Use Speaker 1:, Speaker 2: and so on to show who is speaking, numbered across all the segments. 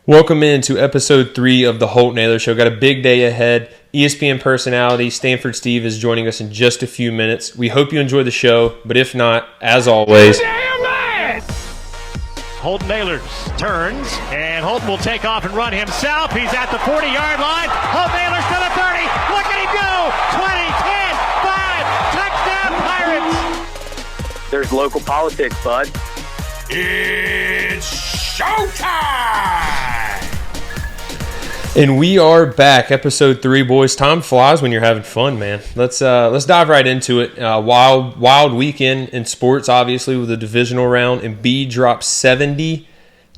Speaker 1: Welcome into episode 3 of the Holton Ahlers Show. Got a big day ahead. ESPN personality Stanford Steve is joining us in just a few minutes. We hope you enjoy the show, but if not, as always...
Speaker 2: Holton Ahlers turns, and Holton will take off and run himself. He's at the 40-yard line. Holton Ahlers to the 30. Look at him go! 20, 10, 5, touchdown Pirates!
Speaker 3: There's local politics, bud.
Speaker 4: It's showtime!
Speaker 1: And we are back, episode 3, boys. Time flies when you're having fun, man. Let's dive right into it. Wild weekend in sports, obviously, with the divisional round. Embiid dropped 70.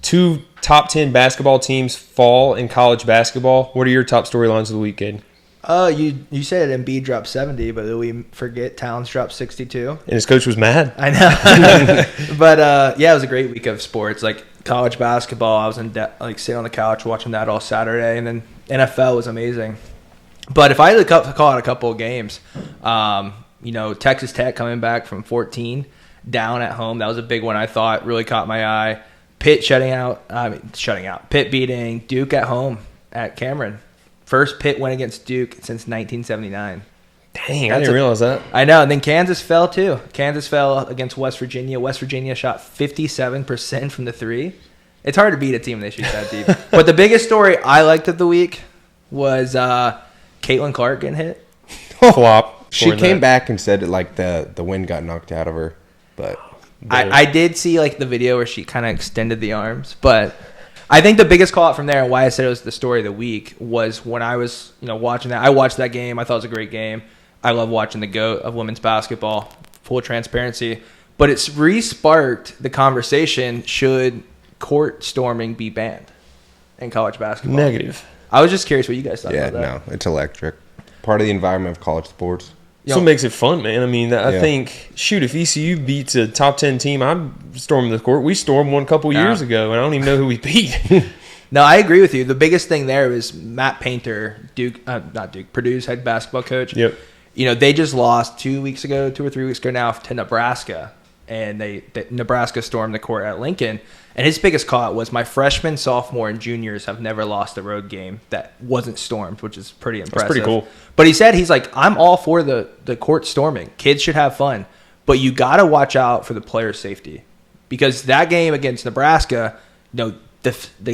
Speaker 1: 2 top 10 basketball teams fall in college basketball. What are your top storylines of the weekend?
Speaker 5: You said Embiid dropped 70, but we forget Towns dropped 62.
Speaker 1: And his coach was mad.
Speaker 5: I know. But, it was a great week of sports. Like, college basketball, I was sitting on the couch watching that all Saturday, and then NFL was amazing. But if I had to call out a couple of games, Texas Tech coming back from 14 down at home, that was a big one I thought really caught my eye. Pitt Pitt beating Duke at home at Cameron. First Pitt win against Duke since 1979.
Speaker 1: Dang, I didn't realize that.
Speaker 5: I know. And then Kansas fell, too. Kansas fell against West Virginia. West Virginia shot 57% from the three. It's hard to beat a team that shoots that deep. But the biggest story I liked of the week was Caitlin Clark getting hit.
Speaker 1: Flop.
Speaker 6: She came back and said that the wind got knocked out of her. But
Speaker 5: I did see the video where she kind of extended the arms. But I think the biggest call out from there and why I said it was the story of the week was when I was watching that. I watched that game. I thought it was a great game. I love watching the GOAT of women's basketball, full transparency. But it's re-sparked the conversation, should court storming be banned in college basketball?
Speaker 1: Negative.
Speaker 5: I was just curious what you guys thought about that.
Speaker 6: Yeah, no, it's electric. Part of the environment of college sports.
Speaker 1: That's what makes it fun, man. I mean, I think, if ECU beats a top 10 team, I'm storming the court. We stormed one a couple years ago, and I don't even know who we beat.
Speaker 5: No, I agree with you. The biggest thing there was Matt Painter, Purdue's head basketball coach.
Speaker 1: Yep.
Speaker 5: They just lost 2 or 3 weeks ago now to Nebraska, and Nebraska stormed the court at Lincoln. And his biggest call out was, my freshmen, sophomore, and juniors have never lost a road game that wasn't stormed, which is pretty impressive.
Speaker 1: That's pretty cool.
Speaker 5: But he said, I'm all for the court storming. Kids should have fun. But you got to watch out for the players' safety. Because that game against Nebraska, the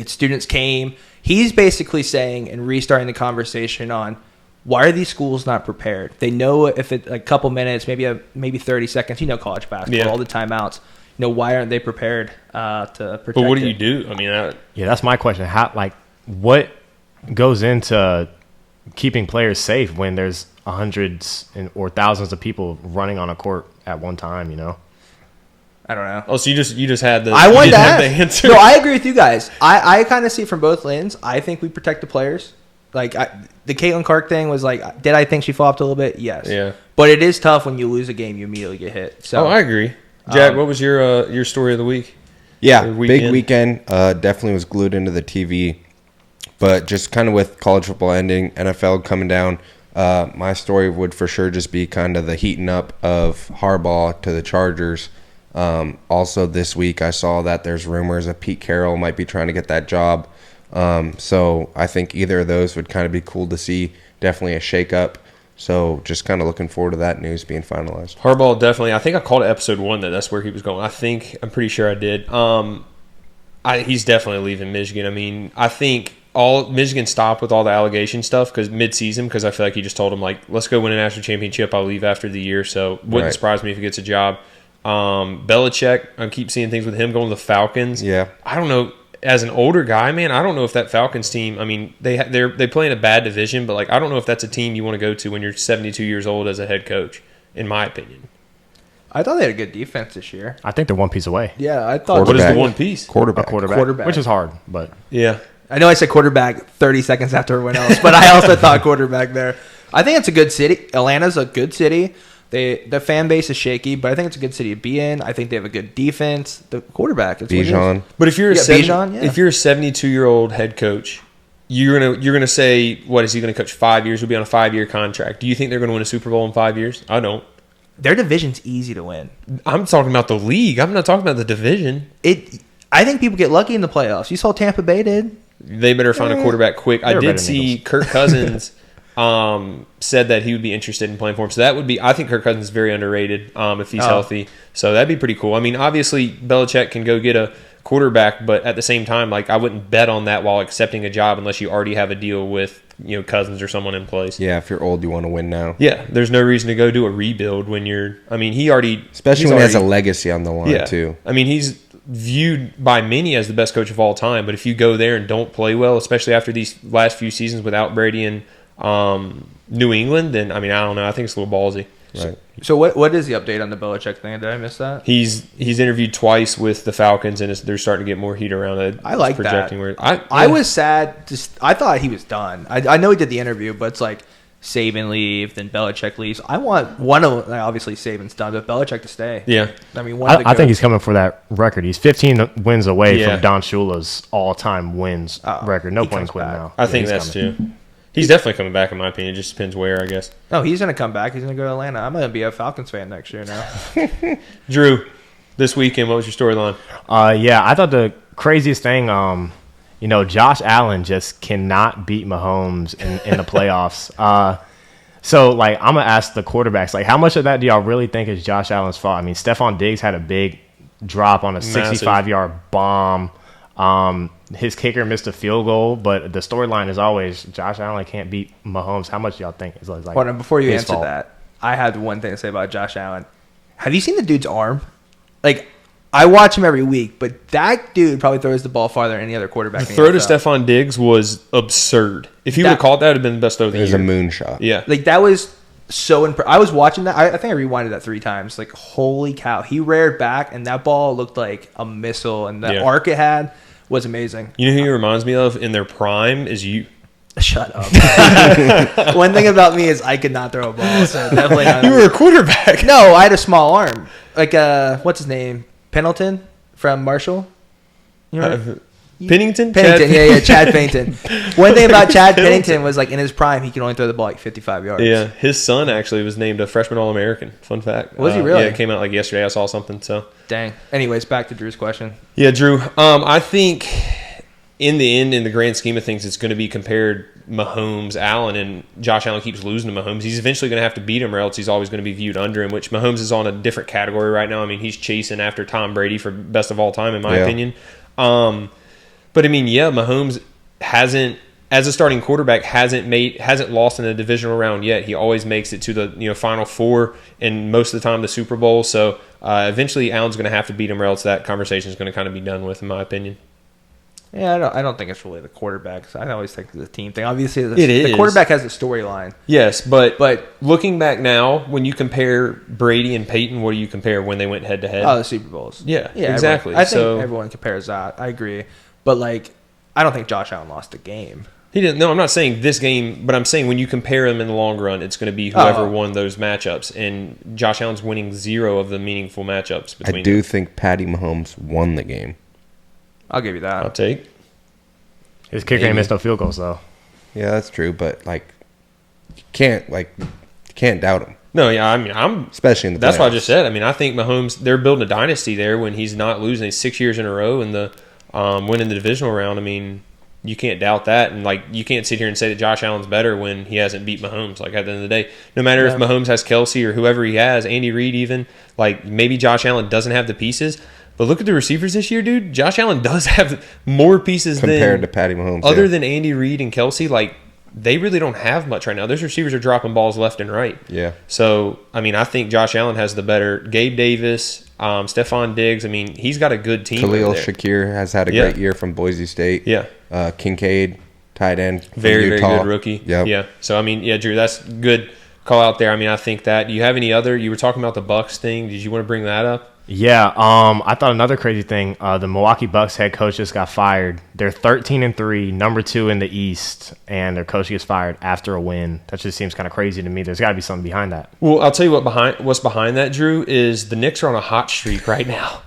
Speaker 5: students came. He's basically saying and restarting the conversation on, why are these schools not prepared? They know if it's a couple minutes, maybe 30 seconds, college basketball, all the timeouts. Why aren't they prepared to protect?
Speaker 1: But what do you do? I mean,
Speaker 2: that's my question. What goes into keeping players safe when there's hundreds or thousands of people running on a court at one time?
Speaker 5: I don't know.
Speaker 1: Oh, so you just had the.
Speaker 5: I want that.
Speaker 1: The answer.
Speaker 5: No, I agree with you guys. I kind of see it from both lanes. I think we protect the players. The Caitlin Clark thing was did I think she flopped a little bit? Yes.
Speaker 1: Yeah.
Speaker 5: But it is tough when you lose a game, you immediately get hit. So
Speaker 1: I agree. Jack, what was your story of the week?
Speaker 6: Yeah, big weekend. Definitely was glued into the TV. But just kind of with college football ending, NFL coming down, my story would for sure just be kind of the heating up of Harbaugh to the Chargers. Also this week I saw that there's rumors that Pete Carroll might be trying to get that job. So I think either of those would kind of be cool to see. Definitely a shake-up. So just kind of looking forward to that news being finalized.
Speaker 1: Harbaugh, definitely. I think I called it episode 1 that's where he was going. I'm pretty sure I did. He's definitely leaving Michigan. I mean, I think Michigan stopped with all the allegation stuff mid-season because I feel like he just told him, let's go win a national championship. I'll leave after the year. So wouldn't surprise me if he gets a job. Belichick, I keep seeing things with him going to the Falcons.
Speaker 6: Yeah.
Speaker 1: I don't know. As an older guy, man, I don't know if that Falcons team, I mean, they play in a bad division, but I don't know if that's a team you want to go to when you're 72 years old as a head coach, in my opinion.
Speaker 5: I thought they had a good defense this year.
Speaker 2: I think they're one piece away.
Speaker 5: Yeah, I thought.
Speaker 1: What is the one piece?
Speaker 6: Quarterback.
Speaker 2: Which is hard, but
Speaker 1: yeah.
Speaker 5: I know I said quarterback 30 seconds after everyone else, but I also thought quarterback there. I think it's a good city. Atlanta's a good city. The fan base is shaky, but I think it's a good city to be in. I think they have a good defense. The quarterback, it's
Speaker 6: Bijan.
Speaker 1: But if you're a
Speaker 5: Bijan,
Speaker 1: if you're a 72-year-old head coach, you're gonna say, what is he gonna coach 5 years? He'll be on a 5-year contract. Do you think they're gonna win a Super Bowl in 5 years? I don't.
Speaker 5: Their division's easy to win.
Speaker 1: I'm talking about the league. I'm not talking about the division.
Speaker 5: I think people get lucky in the playoffs. You saw Tampa Bay did.
Speaker 1: They better find a quarterback quick. I did see Kirk Cousins said that he would be interested in playing for him. So that would be – I think Kirk Cousins is very underrated if he's healthy. So that'd be pretty cool. I mean, obviously, Belichick can go get a quarterback, but at the same time, like, I wouldn't bet on that while accepting a job unless you already have a deal with, Cousins or someone in place.
Speaker 6: Yeah, if you're old, you want to win now.
Speaker 1: Yeah, there's no reason to go do a rebuild when you're – I mean,
Speaker 6: especially when he has a legacy on the line, too.
Speaker 1: I mean, he's viewed by many as the best coach of all time, but if you go there and don't play well, especially after these last few seasons without Brady and New England, then, I mean, I don't know. I think it's a little ballsy.
Speaker 6: Right.
Speaker 5: So what is the update on the Belichick thing? Did I miss that?
Speaker 1: He's interviewed twice with the Falcons, and they're starting to get more heat around it.
Speaker 5: I like
Speaker 1: projecting
Speaker 5: that. I was sad. I thought he was done. I know he did the interview, but it's like Saban leave, then Belichick leaves. I want one of them. Obviously, Saban's done, but Belichick to stay.
Speaker 1: Yeah.
Speaker 5: I mean,
Speaker 2: I think he's coming for that record. He's 15 wins away from Don Shula's all-time wins record. No point in quitting now.
Speaker 1: I think that's too. He's definitely coming back, in my opinion. It just depends where, I guess.
Speaker 5: Oh, he's going to come back. He's going to go to Atlanta. I'm going to be a Falcons fan next year now.
Speaker 1: Drew, this weekend, what was your storyline?
Speaker 2: I thought the craziest thing, Josh Allen just cannot beat Mahomes in the playoffs. So, I'm going to ask the quarterbacks, how much of that do y'all really think is Josh Allen's fault? I mean, Stephon Diggs had a big drop on a 65-yard bomb. His kicker missed a field goal, but the storyline is always Josh Allen can't beat Mahomes. How much do y'all think is like
Speaker 5: Hold on, before you answer
Speaker 2: fault?
Speaker 5: that, I had one thing to say about Josh Allen. Have you seen the dude's arm? I watch him every week, but that dude probably throws the ball farther than any other quarterback.
Speaker 1: The throw to Stephon Diggs was absurd. If he would have caught that, it would have been the best throw of the year.
Speaker 6: It was a moonshot.
Speaker 1: Yeah.
Speaker 5: That was so impressive. I was watching that. I think I rewinded that 3 times. Holy cow. He reared back, and that ball looked like a missile, and the arc it had was amazing.
Speaker 1: You know who he reminds me of in their prime is you.
Speaker 5: Shut up. One thing about me is I could not throw a ball, so definitely not.
Speaker 1: You were a quarterback.
Speaker 5: No, I had a small arm. What's his name? Pendleton from Marshall? You know
Speaker 1: Pennington?
Speaker 5: Pennington, Chad Pennington. One thing about Chad Pennington was in his prime, he could only throw the ball 55 yards.
Speaker 1: Yeah, his son actually was named a freshman All-American. Fun fact.
Speaker 5: Was he really?
Speaker 1: Yeah, it came out yesterday. I saw something. So
Speaker 5: dang. Anyways, back to Drew's question.
Speaker 1: Yeah, Drew. I think in the end, in the grand scheme of things, it's going to be compared Mahomes, Allen, and Josh Allen keeps losing to Mahomes. He's eventually going to have to beat him, or else he's always going to be viewed under him. Which Mahomes is on a different category right now. I mean, he's chasing after Tom Brady for best of all time, in my opinion. But I mean, Mahomes hasn't, as a starting quarterback, hasn't lost in a divisional round yet. He always makes it to the Final Four, and most of the time the Super Bowl. So eventually, Allen's going to have to beat him, or else that conversation is going to kind of be done with, in my opinion.
Speaker 5: Yeah, I don't think it's really the quarterback. I always think it's a team thing. Obviously,
Speaker 1: the
Speaker 5: quarterback has a storyline.
Speaker 1: Yes, but looking back now, when you compare Brady and Peyton, what do you compare when they went head to head?
Speaker 5: Oh, the Super Bowls.
Speaker 1: Yeah, exactly.
Speaker 5: I think everyone compares that. I agree. But, I don't think Josh Allen lost a game.
Speaker 1: He didn't. No, I'm not saying this game, but I'm saying when you compare them in the long run, it's going to be whoever won those matchups. And Josh Allen's winning 0 of the meaningful matchups between them.
Speaker 6: Think Patty Mahomes won the game.
Speaker 5: I'll give you that.
Speaker 1: I'll take.
Speaker 2: His kicker ain't missed no field goals, though.
Speaker 6: Yeah, that's true, but, you can't doubt him.
Speaker 1: No, yeah, I mean,
Speaker 6: especially in the playoffs.
Speaker 1: That's what I just said. I mean, I think Mahomes, they're building a dynasty there when he's not losing 6 years in a row in the winning the divisional round. I mean, you can't doubt that, and you can't sit here and say that Josh Allen's better when he hasn't beat Mahomes. At the end of the day, no matter if Mahomes has Kelsey or whoever he has, Andy Reid even, maybe Josh Allen doesn't have the pieces, but look at the receivers this year, dude. Josh Allen does have more pieces
Speaker 6: compared to Patty Mahomes,
Speaker 1: other than Andy Reid and Kelsey. They really don't have much right now. Those receivers are dropping balls left and right.
Speaker 6: Yeah.
Speaker 1: So, I mean, I think Josh Allen has the better. Gabe Davis, Stephon Diggs. I mean, he's got a good team.
Speaker 6: Khalil Shakir has had a great year from Boise State.
Speaker 1: Yeah.
Speaker 6: Kincaid, tight end from
Speaker 1: very
Speaker 6: Utah.
Speaker 1: Very good rookie.
Speaker 6: Yep.
Speaker 1: Yeah. So, I mean, Drew, that's good call out there. I mean, I think that. Do you have any other? You were talking about the Bucs thing. Did you want to bring that up?
Speaker 2: Yeah, I thought another crazy thing, the Milwaukee Bucks head coach just got fired. They're 13-3, number 2 in the East, and their coach gets fired after a win. That just seems kind of crazy to me. There's got to be something behind that.
Speaker 1: Well, I'll tell you what's behind that, Drew, is the Knicks are on a hot streak right now.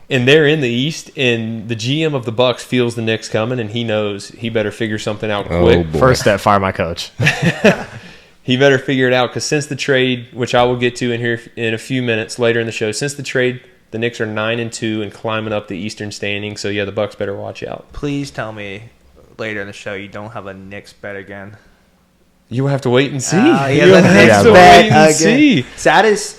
Speaker 1: And they're in the East, and the GM of the Bucks feels the Knicks coming, and he knows he better figure something out quick.
Speaker 6: Boy.
Speaker 2: First step, fire my coach.
Speaker 1: He better figure it out, because since the trade, which I will get to in here in a few minutes later in the show, since the trade The Knicks are 9-2 and climbing up the Eastern standing. So yeah, the Bucks better watch out.
Speaker 5: Please tell me later in the show you don't have a Knicks bet again.
Speaker 1: You will have to wait and see.
Speaker 5: Yeah,
Speaker 1: You'll
Speaker 5: the
Speaker 1: have
Speaker 5: Knicks
Speaker 1: to
Speaker 5: bet
Speaker 1: wait and
Speaker 5: again.
Speaker 1: see.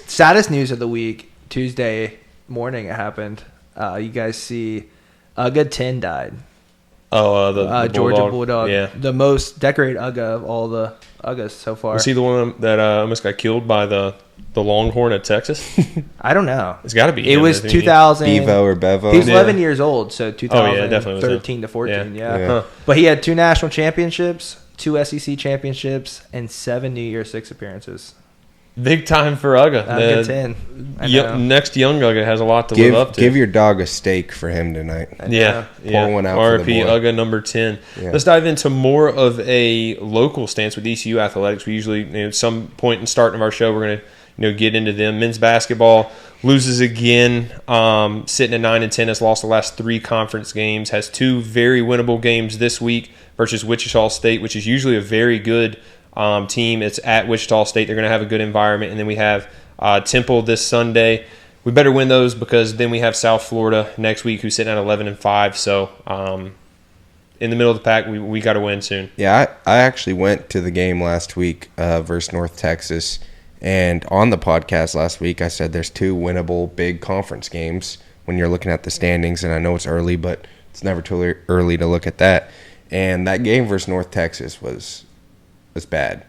Speaker 5: Saddest news of the week. Tuesday morning it happened. You guys see Ugga 10 died.
Speaker 1: Oh, the
Speaker 5: Georgia Bulldog.
Speaker 1: Yeah.
Speaker 5: The most decorated Ugga of all the Uggas so far.
Speaker 1: Was he the one that almost got killed by the Longhorn of Texas?
Speaker 5: I don't know.
Speaker 1: It's got to be.
Speaker 5: It
Speaker 1: him,
Speaker 5: was
Speaker 1: isn't he?
Speaker 5: 2000.
Speaker 6: Bevo or Bevo.
Speaker 5: He was
Speaker 1: Yeah.
Speaker 5: 11 years old, so
Speaker 1: definitely was
Speaker 5: 2013 to 14. Yeah.
Speaker 6: Yeah.
Speaker 1: Huh.
Speaker 5: But he had 2 national championships, 2 SEC championships, and 7 New Year's Six appearances.
Speaker 1: Big time for Ugga.
Speaker 5: Ugga 10. I know.
Speaker 1: Next young Ugga has a lot to live up to.
Speaker 6: Give your dog a steak for him tonight.
Speaker 5: I know.
Speaker 1: Yeah.
Speaker 6: Pour one out for the
Speaker 1: RP
Speaker 6: boy.
Speaker 1: Ugga number 10.
Speaker 6: Yeah.
Speaker 1: Let's dive into more of a local stance with ECU athletics. We usually, at some point in starting of our show, we're going to get into them. Men's basketball loses again, sitting at 9-10. Has lost the last 3 conference games. Has 2 very winnable games this week versus Wichita State, which is usually a very good team. It's at Wichita State. They're going to have a good environment. And then we have Temple this Sunday. We better win those because then we have South Florida next week, who's sitting at 11-5. So in the middle of the pack, we got to win soon.
Speaker 6: Yeah, I actually went to the game last week versus North Texas. And on the podcast last week, I said there's 2 winnable big conference games when you're looking at the standings. And I know it's early, but it's never too early to look at that. And that game versus North Texas was bad.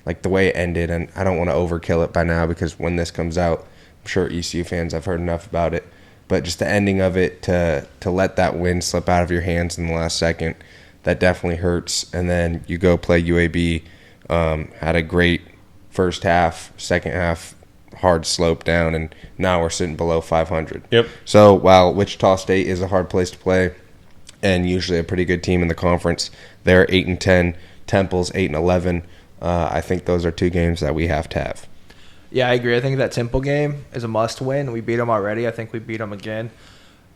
Speaker 6: Like the way it ended, and I don't want to overkill it by now because when this comes out, I'm sure ECU fans have heard enough about it. But just the ending of it, to let that win slip out of your hands in the last second, that definitely hurts. And then you go play UAB, had a great first half, second half, hard slope down, and now we're sitting below 500.
Speaker 1: Yep.
Speaker 6: So while Wichita State is a hard place to play and usually a pretty good team in the conference, they're 8-10. Temple's 8-11. I think those are 2 games that we have to have.
Speaker 5: Yeah, I agree. I think that Temple game is a must-win. We beat them already. I think we beat them again.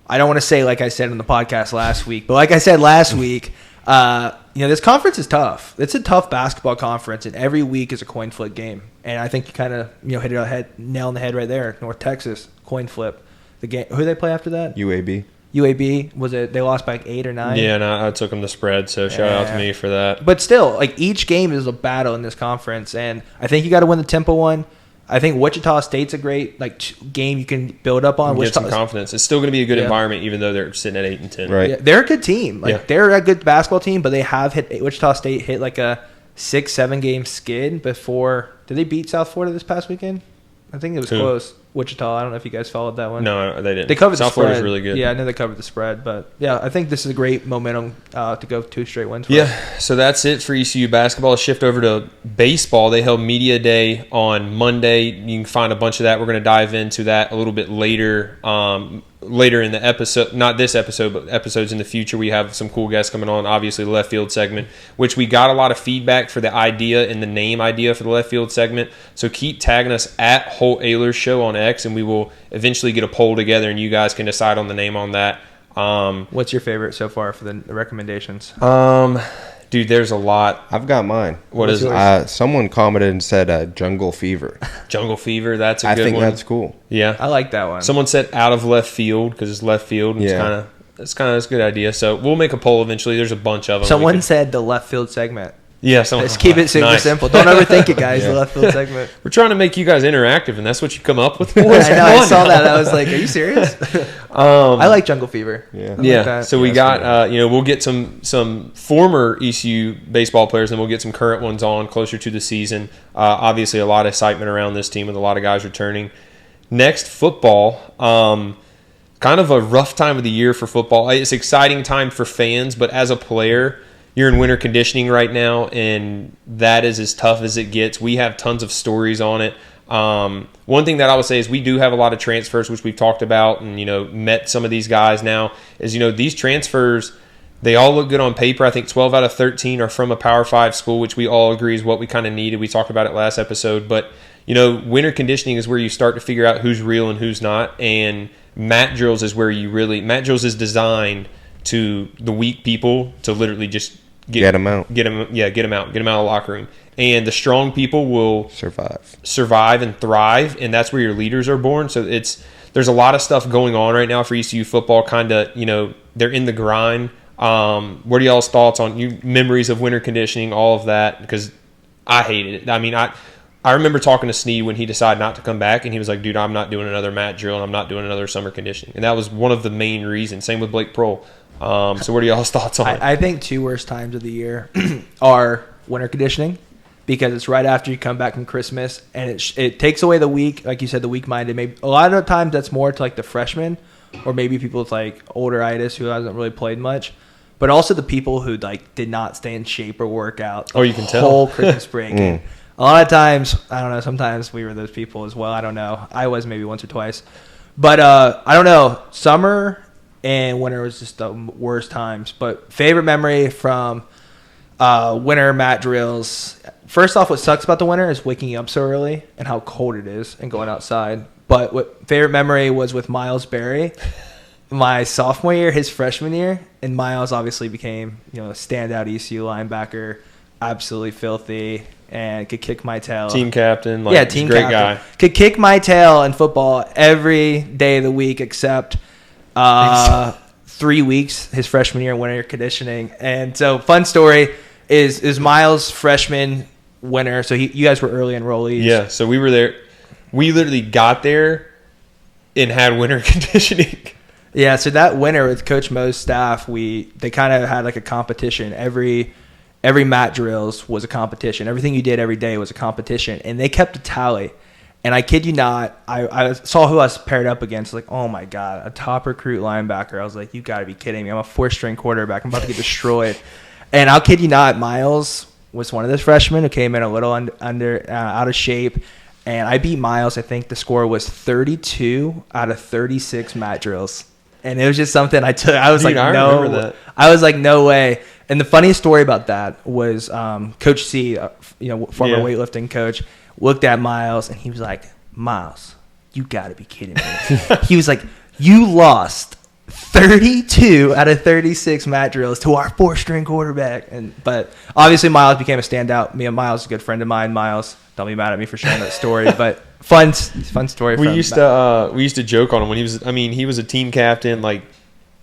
Speaker 5: I don't want to say like I said in the podcast last week, but like I said last week, this conference is tough. It's a tough basketball conference, and every week is a coin flip game. And I think you kind of hit it nail on the head right there. North Texas coin flip. The game. Who they play after that? UAB, was it? They lost by like 8 or 9.
Speaker 1: Yeah, and I took them to spread, so shout out to me for that.
Speaker 5: But still, like each game is a battle in this conference, and I think you got to win the Temple one. I think Wichita State's a great game you can build up on.
Speaker 1: Get some confidence. It's still going to be a good
Speaker 5: Yeah.
Speaker 1: environment, even though they're sitting at 8-10.
Speaker 6: Right.
Speaker 5: Yeah, they're a good team.
Speaker 1: Yeah.
Speaker 5: They're a good basketball team, but they have hit Wichita State hit like a 6-7 game skid before. Did they beat South Florida this past weekend? I think it was
Speaker 1: Who?
Speaker 5: close. Wichita. I don't know if you guys followed that one.
Speaker 1: No, they didn't.
Speaker 5: They covered
Speaker 1: South
Speaker 5: the spread.
Speaker 1: Florida's really good.
Speaker 5: Yeah, I know they covered the spread, but yeah, I think this is a great momentum to go 2 straight wins. For
Speaker 1: Yeah,
Speaker 5: us.
Speaker 1: so that's it for ECU basketball. Let's shift over to baseball. They held Media Day on Monday. You can find a bunch of that. We're going to dive into that a little bit later later in the episode. Not this episode, but episodes in the future. We have some cool guests coming on. Obviously, the left field segment, which we got a lot of feedback for the idea and the name idea for the left field segment. So keep tagging us at Holt Ahlers Show on X, and we will eventually get a poll together, and you guys can decide on the name on that.
Speaker 5: What's your favorite so far for the recommendations?
Speaker 1: Dude, there's a lot.
Speaker 6: I've got mine.
Speaker 1: What is it?
Speaker 6: Someone commented and said Jungle Fever.
Speaker 1: Jungle Fever. That's a
Speaker 6: I
Speaker 1: good
Speaker 6: think
Speaker 1: one.
Speaker 6: that's cool.
Speaker 1: Yeah.
Speaker 5: I like that one.
Speaker 1: Someone said out of left field because it's left field. And
Speaker 6: Yeah.
Speaker 1: it's a good idea. So we'll make a poll eventually. There's a bunch of them.
Speaker 5: Someone said the left field segment.
Speaker 1: Yeah. Someone,
Speaker 5: Let's keep it super
Speaker 1: Nice.
Speaker 5: simple. Don't overthink it, guys.
Speaker 6: Yeah.
Speaker 5: The left field segment.
Speaker 1: We're trying to make you guys interactive, and that's what you come up with.
Speaker 5: I
Speaker 1: Boys.
Speaker 5: know.
Speaker 1: Come
Speaker 5: I
Speaker 1: on
Speaker 5: saw
Speaker 1: now.
Speaker 5: that. I was like, "Are you serious?" I like Jungle Fever.
Speaker 6: Yeah.
Speaker 5: I like
Speaker 1: Yeah,
Speaker 5: that.
Speaker 1: so we
Speaker 6: That's
Speaker 1: got we'll get some former ECU baseball players, and we'll get some current ones on closer to the season. Obviously, a lot of excitement around this team with a lot of guys returning. Next, football. Kind of a rough time of the year for football. It's an exciting time for fans, but as a player, you're in winter conditioning right now, and that is as tough as it gets. We have tons of stories on it. One thing that I would say is we do have a lot of transfers, which we've talked about and, met some of these guys now. Is, these transfers, they all look good on paper. I think 12 out of 13 are from a Power 5 school, which we all agree is what we kind of needed. We talked about it last episode. But, winter conditioning is where you start to figure out who's real and who's not. And mat drills is where mat drills is designed to the weak people to literally just
Speaker 6: Get them out.
Speaker 1: Get them out of the locker room. And the strong people will
Speaker 6: Survive
Speaker 1: and thrive, and that's where your leaders are born. So it's there's a lot of stuff going on right now for ECU football. Kind of, they're in the grind. What are y'all's thoughts on memories of winter conditioning, all of that? Because I hated it. I mean, I remember talking to Sneed when he decided not to come back, and he was like, dude, I'm not doing another mat drill, and I'm not doing another summer conditioning. And that was one of the main reasons. Same with Blake Prohl. So what are y'all's thoughts on it?
Speaker 5: I think 2 worst times of the year are winter conditioning, because it's right after you come back from Christmas, and it takes away the week, like you said, the weak-minded. Maybe a lot of the times that's more to like the freshmen, or maybe people with like older itis who hasn't really played much, but also the people who like did not stay in shape or work out.
Speaker 1: Oh, you can tell.
Speaker 5: Whole Christmas break. A lot of times, I don't know. Sometimes we were those people as well. I don't know. I was maybe once or twice, but I don't know. Summer and winter was just the worst times. But favorite memory from winter mat drills. First off, what sucks about the winter is waking up so early and how cold it is and going outside. But what favorite memory was with Miles Berry, my sophomore year, his freshman year, and Miles obviously became a standout ECU linebacker, absolutely filthy, and could kick my tail.
Speaker 1: Team captain,
Speaker 5: team
Speaker 1: great
Speaker 5: captain.
Speaker 1: guy.
Speaker 5: Could kick my tail in football every day of the week except 3 weeks his freshman year in winter conditioning. And so, fun story is Miles' freshman winter. So you guys were early enrollees.
Speaker 1: Yeah, so we were there. We literally got there and had winter conditioning.
Speaker 5: Yeah, so that winter with Coach Mo's staff, they kind of had like a competition. Every mat drills was a competition. Everything you did every day was a competition, and they kept a tally. And I kid you not, I saw who I was paired up against. Like, oh my god, a top recruit linebacker. I was like, you got to be kidding me! I'm a 4th-string quarterback. I'm about to get destroyed. And I'll kid you not, Miles was one of those freshmen who came in a little under out of shape. And I beat Miles. I think the score was 32 out of 36 mat drills. And it was just something I took. I was like, no. I was like, no way. And the funniest story about that was Coach C, former weightlifting coach, looked at Miles and he was like, Miles, you got to be kidding me. He was like, you lost 32 out of 36 mat drills to our 4th-string quarterback. But obviously Miles became a standout. Me and Miles is a good friend of mine. Miles, don't be mad at me for sharing that story, but fun story.
Speaker 1: We used to joke on him when he was a team captain, like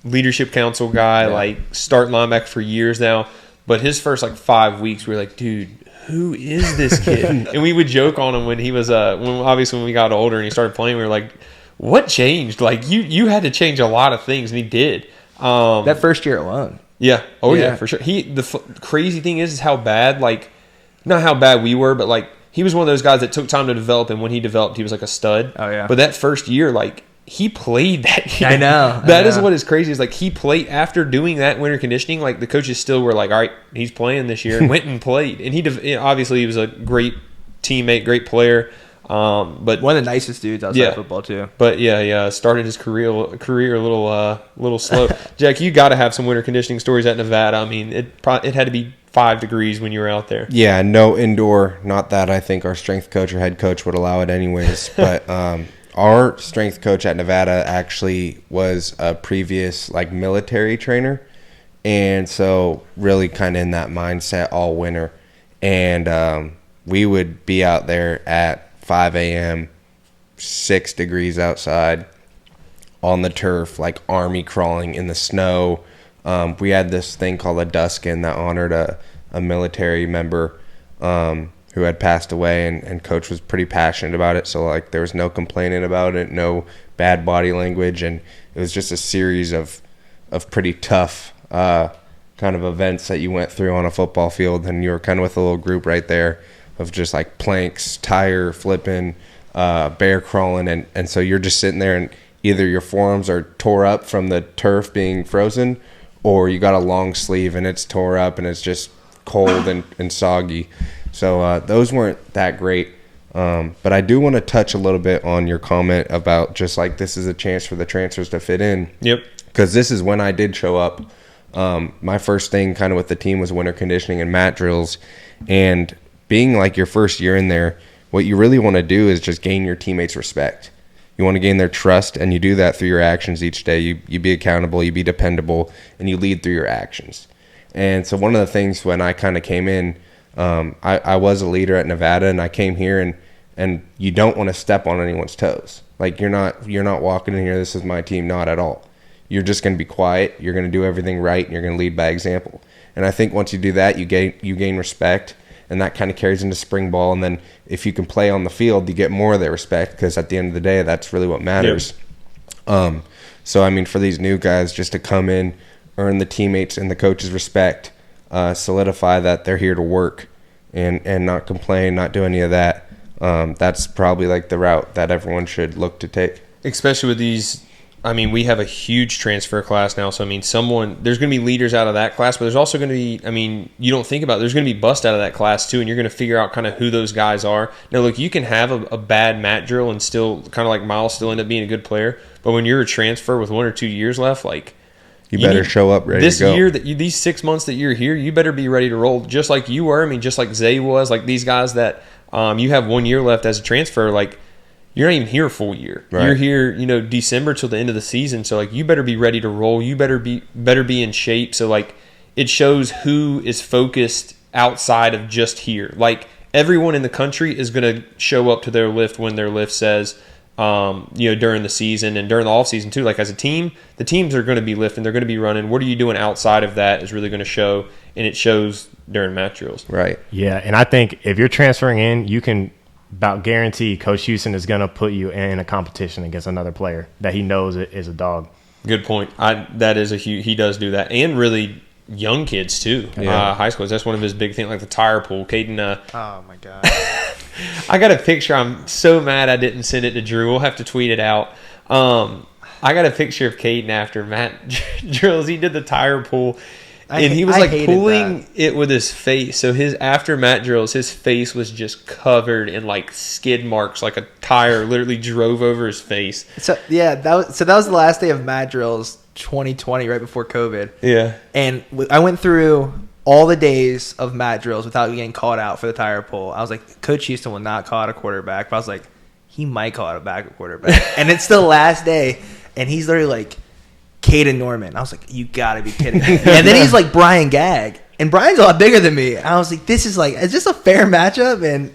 Speaker 1: leadership council guy, like starting linebacker for years now. But his first 5 weeks, we were like, dude, who is this kid? And we would joke on him when he was when we got older and he started playing. We were like, what changed? Like you had to change a lot of things, and he did.
Speaker 5: That first year alone.
Speaker 1: Yeah. Oh yeah, for sure. Crazy thing is how bad, not how bad we were, but he was one of those guys that took time to develop, and when he developed, he was like a stud.
Speaker 5: Oh yeah.
Speaker 1: But that first year, he played that year.
Speaker 5: I know.
Speaker 1: That is what is crazy is he played after doing that winter conditioning. The coaches still were like, all right, he's playing this year, and went and played. And obviously he was a great teammate, great player. But
Speaker 5: one of the nicest dudes outside of football too.
Speaker 1: But started his career a little slow. Jack, you got to have some winter conditioning stories at Nevada. I mean, it had to be 5 degrees when you were out there.
Speaker 6: Yeah, no indoor. Not that I think our strength coach or head coach would allow it anyways. But our strength coach at Nevada actually was a previous military trainer, and so really kind of in that mindset all winter. And we would be out there at 5 a.m., 6 degrees outside on the turf, army crawling in the snow. We had this thing called a duskin that honored a military member who had passed away, and Coach was pretty passionate about it. So there was no complaining about it, no bad body language, and it was just a series of pretty tough kind of events that you went through on a football field, and you were kind of with a little group right there of just planks, tire flipping, bear crawling, and so you're just sitting there, and either your forearms are tore up from the turf being frozen, or you got a long sleeve and it's tore up and it's just cold and soggy. So those weren't that great. But I do want to touch a little bit on your comment about just this is a chance for the transfers to fit in.
Speaker 1: Yep.
Speaker 6: Because this is when I did show up. My first thing kind of with the team was winter conditioning and mat drills, and being your first year in there, what you really want to do is just gain your teammates' respect. You want to gain their trust, and you do that through your actions each day. You be accountable, you be dependable, and you lead through your actions. And so one of the things when I kind of came in, I was a leader at Nevada, and I came here, and you don't want to step on anyone's toes. Like you're not walking in here, this is my team, not at all. You're just going to be quiet. You're going to do everything right, and you're going to lead by example. And I think once you do that, you gain respect, and that kind of carries into spring ball. And then if you can play on the field, you get more of their respect, because at the end of the day, that's really what matters. Yep. So, I mean, for these new guys, just to come in, earn the teammates and the coaches' respect, solidify that they're here to work and not complain, not do any of that. That's probably like the route that everyone should look to take.
Speaker 1: Especially with these, I mean, we have a huge transfer class now. So, I mean, there's going to be leaders out of that class, but there's also going to be, I mean, you don't think about it, there's going to be bust out of that class too, and you're going to figure out kind of who those guys are. Now, look, you can have a bad mat drill and still, kind of like Miles, still end up being a good player, but when you're a transfer with 1 or 2 years left, like,
Speaker 6: you better show up ready to go.
Speaker 1: This year, these 6 months that you're here, you better be ready to roll, just like you were. I mean, just like Zay was, like these guys that you have 1 year left as a transfer, like, you're not even here a full year. Right. You're here, December till the end of the season. So, like, you better be ready to roll. You better be in shape. So, like, it shows who is focused outside of just here. Like, everyone in the country is going to show up to their lift when their lift says, during the season and during the off season too. Like, as a team, the teams are going to be lifting. They're going to be running. What are you doing outside of that is really going to show, and it shows during mat drills.
Speaker 6: Right.
Speaker 2: Yeah, and I think if you're transferring in, you can about guarantee Coach Houston is going to put you in a competition against another player that he knows is a dog.
Speaker 1: Good point. That is he does do that, and really young kids too.
Speaker 6: Yeah.
Speaker 1: High schools. That's one of his big things, like the tire pool. Caden.
Speaker 5: Oh my god.
Speaker 1: I got a picture. I'm so mad I didn't send it to Drew. We'll have to tweet it out. I got a picture of Caden after Matt drills. He did the tire pull. And he was like pulling it with his face. So after mat drills, his face was just covered in like skid marks, like a tire literally drove over his face.
Speaker 5: So yeah, that was the last day of mat drills 2020, right before COVID.
Speaker 1: Yeah.
Speaker 5: And I went through all the days of mat drills without getting called out for the tire pull. I was like, Coach Houston will not call out a quarterback. But I was like, he might call out a backup quarterback. And it's the last day, and he's literally like, Caden Norman. I was like, you gotta be kidding me. And then he's like Brian Gagg. And Brian's a lot bigger than me. I was like, is this a fair matchup? And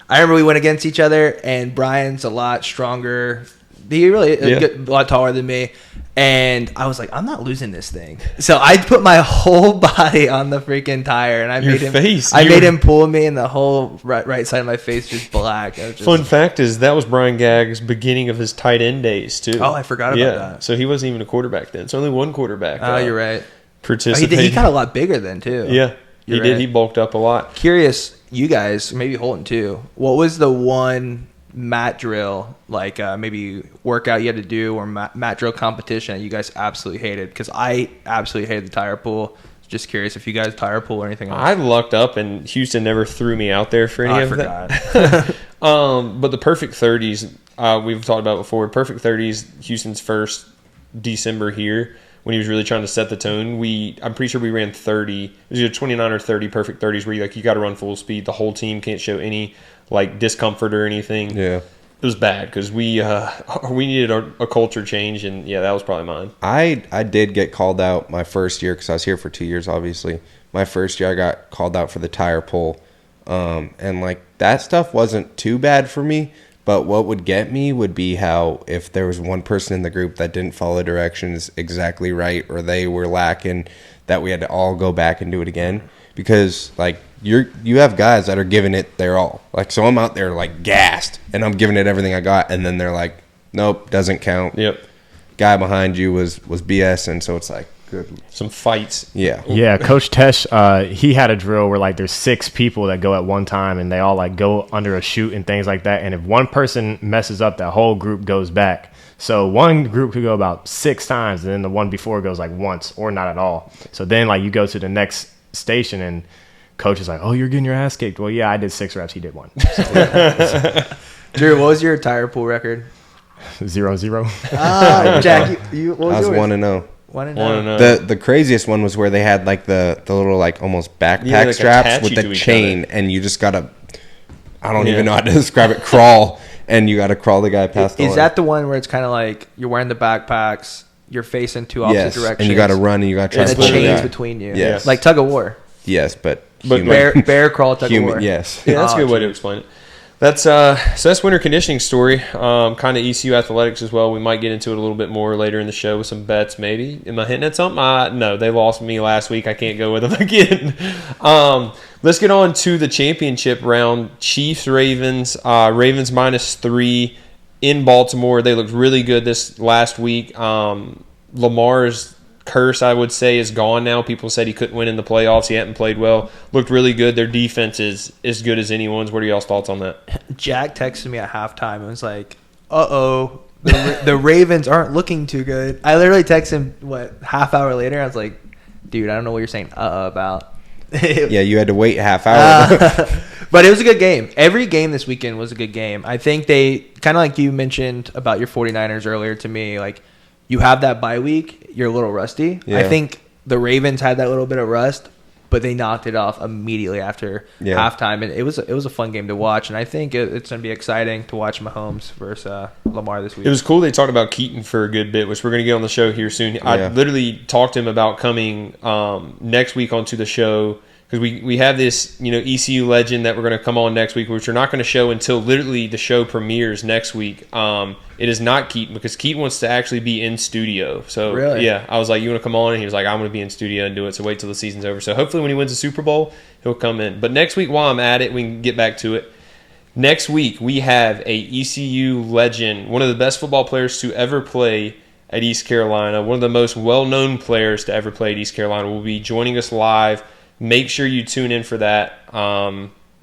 Speaker 5: I remember we went against each other, and Brian's a lot stronger. He really a lot taller than me. And I was like, I'm not losing this thing. So I put my whole body on the freaking tire, and I made him pull me, and the whole right side of my face just black.
Speaker 1: Fun fact is that was Brian Gagg's beginning of his tight end days too.
Speaker 5: Oh, I forgot about that.
Speaker 1: So he wasn't even a quarterback then. It's only one quarterback.
Speaker 5: Oh, you're right.
Speaker 1: Participated.
Speaker 5: He got a lot bigger then too.
Speaker 1: Yeah, he did. He bulked up a lot.
Speaker 5: Curious, you guys, maybe Holton too. What was the one mat drill, like maybe workout you had to do, or mat drill competition that you guys absolutely hated? Because I absolutely hated the tire pull. Just curious if you guys tire pull or anything else.
Speaker 1: I lucked up, and Houston never threw me out there for any of
Speaker 5: that.
Speaker 1: But the perfect 30s, we've talked about before. Perfect 30s, Houston's first December here, when he was really trying to set the tone. I'm pretty sure we ran 30. It was either 29 or 30 perfect 30s where you got to run full speed. The whole team can't show any like discomfort or anything.
Speaker 6: Yeah,
Speaker 1: it was bad because we needed a culture change, and that was probably mine.
Speaker 6: I did get called out my first year because I was here for 2 years. Obviously, my first year I got called out for the tire pull, and like that stuff wasn't too bad for me. But what would get me would be how if there was one person in the group that didn't follow directions exactly right, or they were lacking, that we had to all go back and do it again. Because like you have guys that are giving it their all. Like, so I'm out there like gassed, and I'm giving it everything I got, and then they're like, nope, doesn't count.
Speaker 1: Yep.
Speaker 6: Guy behind you was BS, and so it's like good.
Speaker 1: Some fights.
Speaker 2: Yeah. Coach Tesh, he had a drill where like there's 6 people that go at one time, and they all like go under a chute and things like that. And if one person messes up, that whole group goes back. So one group could go about 6 times, and then the one before goes like once or not at all. So then like you go to the next station, and coach is like, oh, you're getting your ass kicked. Well, yeah, I did 6 reps. He did 1. So,
Speaker 5: Drew, what was your tire pull record?
Speaker 2: 0-0.
Speaker 5: Oh, Jack, what was yours?
Speaker 6: I was 1-0.
Speaker 5: 1-0.
Speaker 6: The craziest one was where they had like the little like almost backpack
Speaker 1: like
Speaker 6: straps with the chain, and you just gotta, I don't even know how to describe it, crawl, and you gotta crawl the guy past the line.
Speaker 5: Is that the one where it's kind of like you're wearing the backpacks, you're facing 2 opposite directions,
Speaker 6: and you gotta run, and you gotta try
Speaker 5: and
Speaker 6: to
Speaker 5: the
Speaker 6: pull
Speaker 5: chains
Speaker 6: the
Speaker 5: between you,
Speaker 6: Yes.
Speaker 5: like tug of war.
Speaker 6: Yes, but
Speaker 5: bear crawl tug of war.
Speaker 6: Yes,
Speaker 1: Yeah, that's a good way to explain it. That's winter conditioning story. Kind of ECU athletics as well. We might get into it a little bit more later in the show with some bets. Maybe am I hinting at something? No, they lost me last week. I can't go with them again. Let's get on to the championship round. Chiefs Ravens. Ravens -3 in Baltimore. They looked really good this last week. Lamar's curse, I would say, is gone now. People said he couldn't win in the playoffs. He hadn't played well. Looked really good. Their defense is as good as anyone's. What are y'all's thoughts on that?
Speaker 5: Jack texted me at halftime and was like, "Uh-oh, the Ravens aren't looking too good." I literally texted him, half hour later? I was like, "Dude, I don't know what you're saying about."
Speaker 6: Yeah, you had to wait a half hour.
Speaker 5: But it was a good game. Every game this weekend was a good game. I think they, kind of like you mentioned about your 49ers earlier to me, like, you have that bye week, you're a little rusty.
Speaker 6: Yeah.
Speaker 5: I think the Ravens had that little bit of rust, but they knocked it off immediately after halftime, and it was a fun game to watch. And I think it's going to be exciting to watch Mahomes versus Lamar this week.
Speaker 1: It was cool. They talked about Keaton for a good bit, which we're going to get on the show here soon. I literally talked to him about coming next week onto the show. Because we have this, ECU legend that we're going to come on next week, which we're not going to show until literally the show premieres next week. It is not Keaton, because Keaton wants to actually be in studio. So,
Speaker 5: really?
Speaker 1: Yeah, I was like, you want to come on? And he was like, I'm going to be in studio and do it. So wait till the season's over. So hopefully when he wins the Super Bowl, he'll come in. But next week, while I'm at it, we can get back to it. Next week, we have a ECU legend, one of the best football players to ever play at East Carolina, one of the most well-known players to ever play at East Carolina, will be joining us live. Make sure you tune in for that.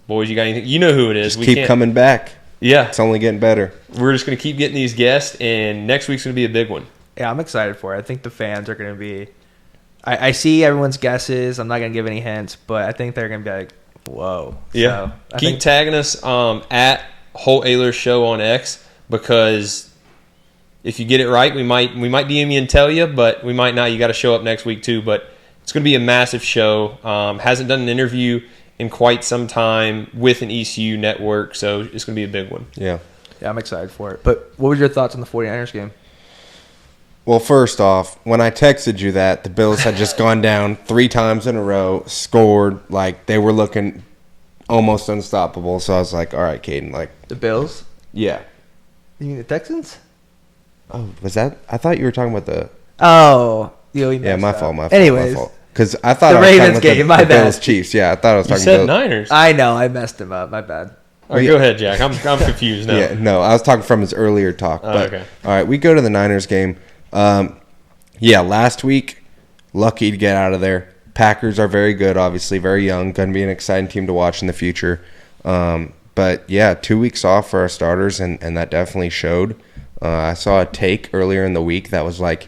Speaker 1: Boys, you got anything? You know who it is.
Speaker 6: Just keep coming back.
Speaker 1: Yeah.
Speaker 6: It's only getting better.
Speaker 1: We're just going to keep getting these guests, and next week's going to be a big one.
Speaker 5: Yeah, I'm excited for it. I think the fans are going to be – I see everyone's guesses. I'm not going to give any hints, but I think they're going to be like, whoa.
Speaker 1: Yeah. So keep tagging us at Ahlers Show on X, because if you get it right, we might DM you and tell you, but we might not. You got to show up next week too, but – it's going to be a massive show. Hasn't done an interview in quite some time with an ECU network, so it's going to be a big one.
Speaker 5: Yeah, I'm excited for it. But what were your thoughts on the 49ers game?
Speaker 6: Well, first off, when I texted you that, the Bills had just gone down 3 times in a row, scored, like they were looking almost unstoppable. So I was like, all right, Caden, like.
Speaker 5: The Bills?
Speaker 6: Yeah.
Speaker 5: You mean the Texans?
Speaker 6: Oh, was that? I thought you were talking about the.
Speaker 5: Oh.
Speaker 6: Yeah, my fault.
Speaker 5: Anyways.
Speaker 6: Because I thought
Speaker 5: the
Speaker 6: I was
Speaker 5: Ravens
Speaker 6: talking
Speaker 5: game,
Speaker 6: about the
Speaker 5: my bad.
Speaker 6: Bills Chiefs. Yeah, I thought I was talking
Speaker 1: about
Speaker 6: Bills.
Speaker 1: Niners.
Speaker 5: I know, I messed him up. My bad.
Speaker 1: All right, go ahead, Jack. I'm confused now.
Speaker 6: Yeah, no, I was talking from his earlier talk. But,
Speaker 1: okay.
Speaker 6: All right, we go to the Niners game. Last week, lucky to get out of there. Packers are very good, obviously, very young. Going to be an exciting team to watch in the future. But, yeah, 2 weeks off for our starters, and that definitely showed. I saw a take earlier in the week that was like,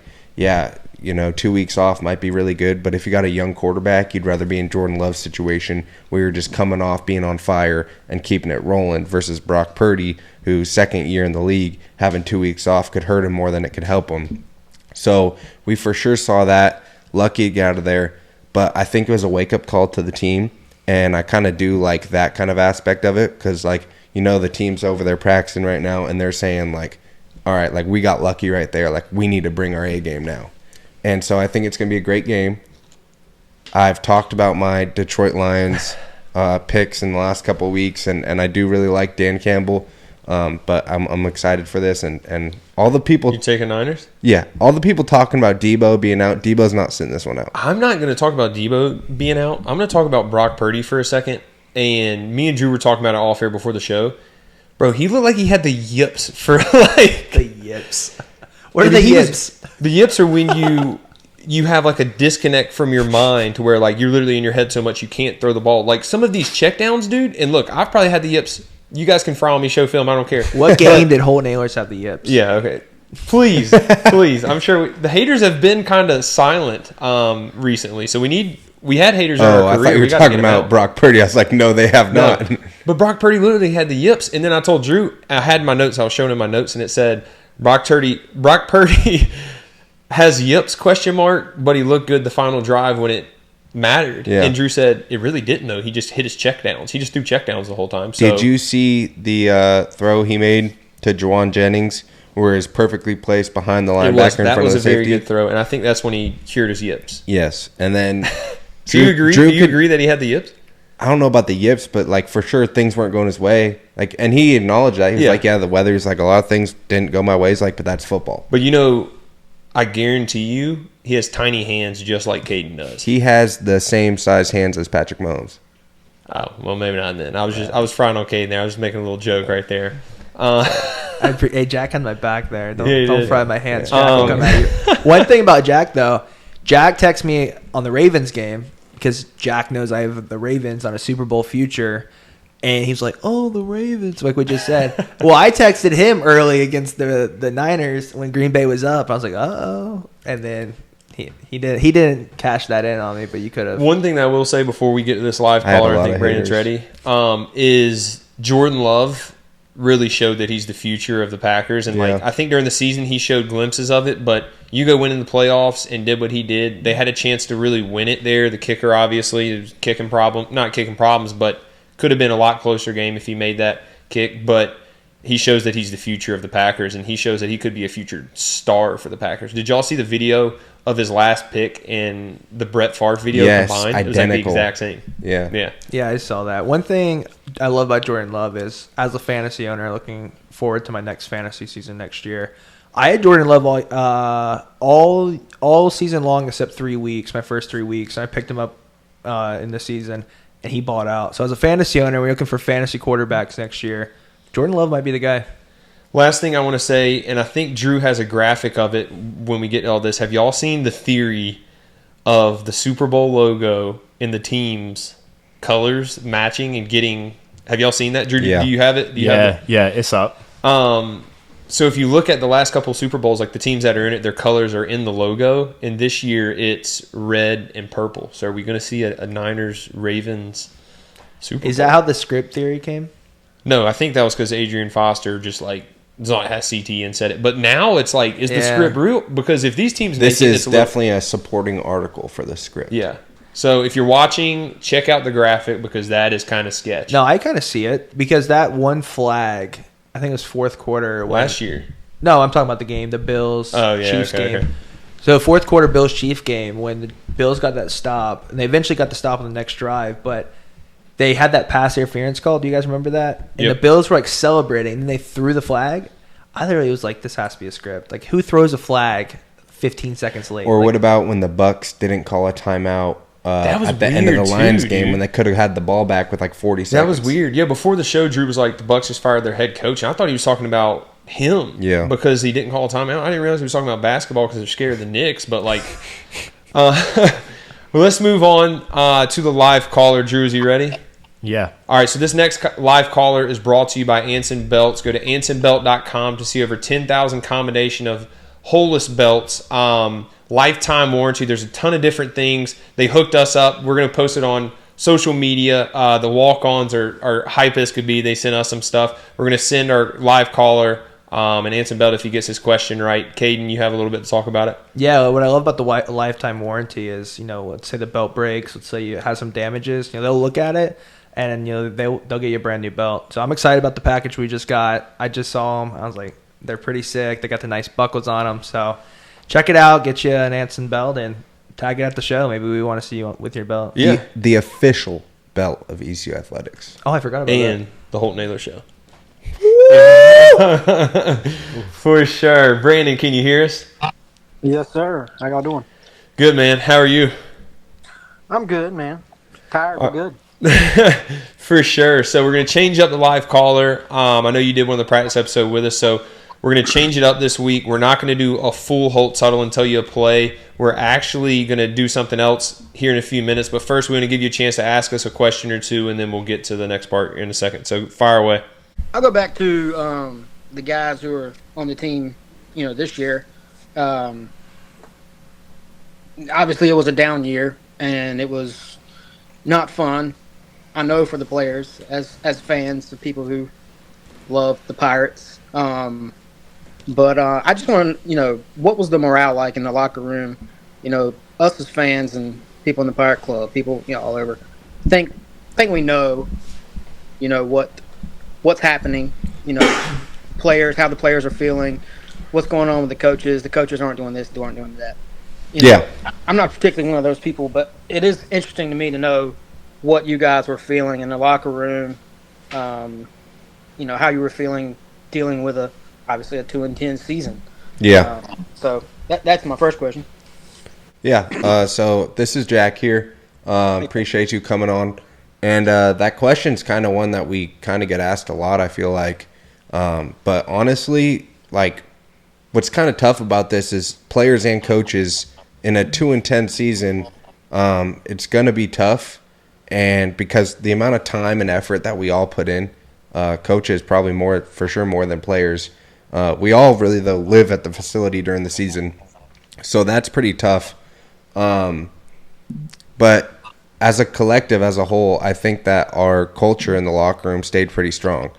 Speaker 6: 2 weeks off might be really good, but if you got a young quarterback, you'd rather be in Jordan Love's situation where you're just coming off being on fire and keeping it rolling versus Brock Purdy, whose second year in the league, having 2 weeks off could hurt him more than it could help him. So we for sure saw that. Lucky to get out of there, but I think it was a wake-up call to the team, and I kind of do like that kind of aspect of it because, the team's over there practicing right now, and they're saying, like, all right, like, we got lucky right there. Like, we need to bring our A game now. And so I think it's going to be a great game. I've talked about my Detroit Lions picks in the last couple of weeks, and I do really like Dan Campbell. But I'm excited for this. And all the people...
Speaker 1: You taking Niners?
Speaker 6: Yeah. All the people talking about Debo being out, Debo's not sitting this one out.
Speaker 1: I'm not going to talk about Debo being out. I'm going to talk about Brock Purdy for a second. And me and Drew were talking about it off air before the show. Bro, he looked like he had the yips for like...
Speaker 5: The yips. What are the yips?
Speaker 1: The yips are when you have like a disconnect from your mind to where like you're literally in your head so much you can't throw the ball. Like some of these checkdowns, dude. And look, I've probably had the yips. You guys can fry on me, show film. I don't care.
Speaker 5: What game did Holton Ahlers have the yips?
Speaker 1: Yeah, okay. Please. I'm sure the haters have been kind of silent recently. So we had haters in our career.
Speaker 6: I thought you were talking about Brock Purdy. I was like, no, they have not.
Speaker 1: But Brock Purdy literally had the yips. And then I told Drew, I had my notes. I was showing him my notes, and it said, Brock Purdy has yips, ? But he looked good the final drive when it mattered.
Speaker 6: Yeah.
Speaker 1: And Drew said it really didn't, though. He just hit his checkdowns. He just threw checkdowns the whole time. So,
Speaker 6: did you see the throw he made to Juwan Jennings where it's perfectly placed behind the linebacker in front of the safety?
Speaker 1: That was a very good throw, and I think that's when he cured his yips.
Speaker 6: Yes. And then...
Speaker 1: Do you agree? Do you agree that he had the yips?
Speaker 6: I don't know about the yips, but like for sure things weren't going his way. Like, and he acknowledged that. He was like, yeah, the weather's like a lot of things didn't go my way. He's like, but that's football.
Speaker 1: But I guarantee you, he has tiny hands just like Caden does.
Speaker 6: He has the same size hands as Patrick Mahomes.
Speaker 1: Oh, well, maybe not then. I was frying on Caden there. I was just making a little joke right there.
Speaker 5: Hey, Jack had my back there. Don't fry my hands.
Speaker 6: Yeah.
Speaker 5: Jack will come at you. One thing about Jack, though, Jack texted me on the Ravens game because Jack knows I have the Ravens on a Super Bowl future. And he's like, oh, the Ravens, like we just said. Well, I texted him early against the Niners when Green Bay was up. I was like, uh-oh. And then he didn't cash that in on me, but you could have.
Speaker 1: One thing that I will say before we get to this live caller, I think Brandon's ready, is Jordan Love really showed that he's the future of the Packers. And, I think during the season he showed glimpses of it, but you go win in the playoffs and did what he did. They had a chance to really win it there. The kicker, obviously, was not kicking problems, but could have been a lot closer game if he made that kick. But he shows that he's the future of the Packers, and he shows that he could be a future star for the Packers. Did y'all see the video of his last pick and the Brett Favre video combined?
Speaker 6: Identical.
Speaker 1: It was like the exact same.
Speaker 6: Yeah,
Speaker 5: I saw that. One thing I love about Jordan Love is, as a fantasy owner, looking forward to my next fantasy season next year. I had Jordan Love all season long except 3 weeks, my first 3 weeks. And I picked him up in the season, and he bought out. So as a fantasy owner, we're looking for fantasy quarterbacks next year. Jordan Love might be the guy.
Speaker 1: Last thing I want to say, and I think Drew has a graphic of it when we get to all this. Have y'all seen the theory of the Super Bowl logo in the team's colors matching and getting? Have y'all seen that, Drew? Do you have it?
Speaker 2: Yeah, it's up.
Speaker 1: So if you look at the last couple Super Bowls, like the teams that are in it, their colors are in the logo, and this year it's red and purple. So are we going to see a Niners-Ravens Super Bowl?
Speaker 5: Is that how the script theory came?
Speaker 1: No, I think that was because Adrian Foster just like has CT and said it. But now it's like, is the script real? Because if these teams
Speaker 6: this is definitely a supporting article for the script.
Speaker 1: Yeah. So if you're watching, check out the graphic because that is kind of sketch.
Speaker 5: No, I kind of see it because that one flag, I think it was fourth quarter
Speaker 1: last year.
Speaker 5: No, I'm talking about the game, the Bills Chiefs game.
Speaker 1: Okay.
Speaker 5: So fourth quarter Bills Chiefs game when the Bills got that stop, and they eventually got the stop on the next drive, but they had that pass interference call. Do you guys remember that? And the Bills were like celebrating, and they threw the flag. I literally was like, this has to be a script. Like, who throws a flag 15 seconds late?
Speaker 6: Or
Speaker 5: like,
Speaker 6: what about when the Bucks didn't call a timeout at the end of the Lions game when they could have had the ball back with like 40 seconds?
Speaker 1: That was weird. Yeah, before the show, Drew was like, the Bucks just fired their head coach. And I thought he was talking about him.
Speaker 6: Yeah.
Speaker 1: Because he didn't call a timeout. I didn't realize he was talking about basketball because they're scared of the Knicks. But like, well, let's move on to the live caller. Drew, is he ready?
Speaker 2: Yeah.
Speaker 1: All right, so this next live caller is brought to you by Anson Belts. Go to ansonbelt.com to see over 10,000 combination of holeless belts. Lifetime warranty. There's a ton of different things. They hooked us up. We're going to post it on social media. The walk-ons are hype as could be. They sent us some stuff. We're going to send our live caller an Anson Belt if he gets his question right. Caden, you have a little bit to talk about it?
Speaker 5: Yeah, what I love about the lifetime warranty is, let's say the belt breaks. Let's say you have some damages. They'll look at it. And they'll get you a brand new belt. So I'm excited about the package we just got. I just saw them. I was like, they're pretty sick. They got the nice buckles on them. So check it out. Get you an Anson belt and tag it at the show. Maybe we want to see you with your belt.
Speaker 1: Yeah,
Speaker 6: the official belt of ECU Athletics.
Speaker 5: Oh, I forgot about that.
Speaker 1: And the Holton Ahlers show. For sure. Brandon, can you hear us?
Speaker 3: Yes, sir. How y'all doing?
Speaker 1: Good, man. How are you?
Speaker 3: I'm good, man. Tired, but good.
Speaker 1: For sure. So we're going to change up the live caller. I know you did one of the practice episode with us, so we're going to change it up this week. We're not going to do a full Holt Huddle and tell you a play. We're actually going to do something else here in a few minutes, but first we're going to give you a chance to ask us a question or two, and then we'll get to the next part in a second. So fire away.
Speaker 3: I'll go back to the guys who are on the team, this year. Obviously it was a down year, and it was not fun. I know for the players, as fans, the people who love the Pirates. But I just want to, what was the morale like in the locker room? Us as fans and people in the Pirate Club, people, all over. Think we know, what's happening. Players, how the players are feeling, what's going on with the coaches. The coaches aren't doing this, they aren't doing that. I'm not particularly one of those people, but it is interesting to me to know what you guys were feeling in the locker room. How you were feeling dealing with obviously a 2-10 season.
Speaker 6: Yeah.
Speaker 3: So that's my first question.
Speaker 6: Yeah. So this is Jack here. Appreciate you coming on. And that question's kind of one that we kind of get asked a lot, I feel like. But honestly, like, what's kind of tough about this is players and coaches in a 2-10 season, it's going to be tough. And because the amount of time and effort that we all put in, coaches probably more than players. We all really, though, live at the facility during the season. So that's pretty tough. But as a collective, as a whole, I think that our culture in the locker room stayed pretty strong.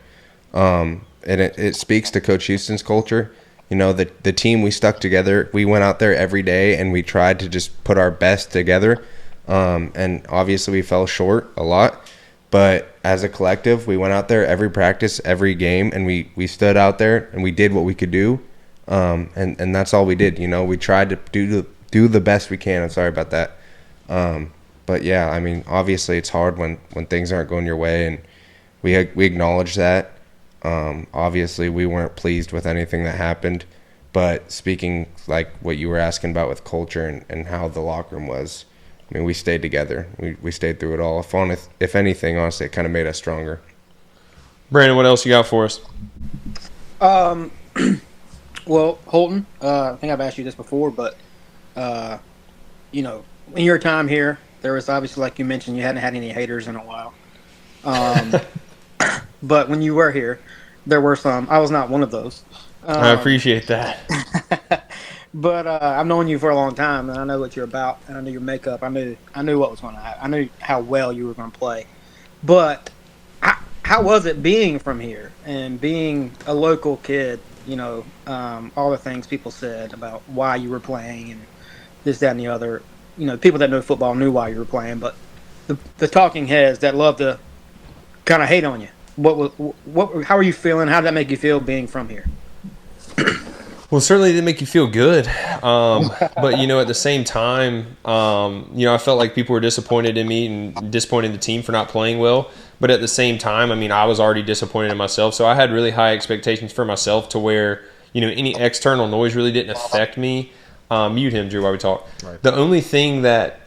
Speaker 6: And it speaks to Coach Houston's culture. The team, we stuck together. We went out there every day, and we tried to just put our best together. And obviously we fell short a lot. But as a collective, we went out there every practice, every game, and we stood out there, and we did what we could do. And that's all we did. We tried to do the best we can. I'm sorry about that. But yeah, I mean, obviously it's hard when things aren't going your way, and we acknowledge that. Obviously we weren't pleased with anything that happened, but speaking like what you were asking about with culture and how the locker room was, I mean, we stayed together. We stayed through it all. If anything, honestly, it kind of made us stronger.
Speaker 1: Brandon, what else you got for us?
Speaker 3: Well, Holton, I think I've asked you this before, but in your time here, there was obviously, like you mentioned, you hadn't had any haters in a while. But when you were here, there were some. I was not one of those.
Speaker 1: I appreciate that.
Speaker 3: But I've known you for a long time, and I know what you're about, and I knew your makeup. I knew what was going to happen. I knew how well you were going to play. But how was it being from here and being a local kid? All the things people said about why you were playing and this, that, and the other. People that know football knew why you were playing, but the talking heads that love to kind of hate on you. How are you feeling? How did that make you feel being from here?
Speaker 1: Well, certainly didn't make you feel good. But, at the same time, I felt like people were disappointed in me and disappointed in the team for not playing well. But at the same time, I mean, I was already disappointed in myself. So I had really high expectations for myself to where, any external noise really didn't affect me. Mute him, Drew, while we talk. Right. The only thing that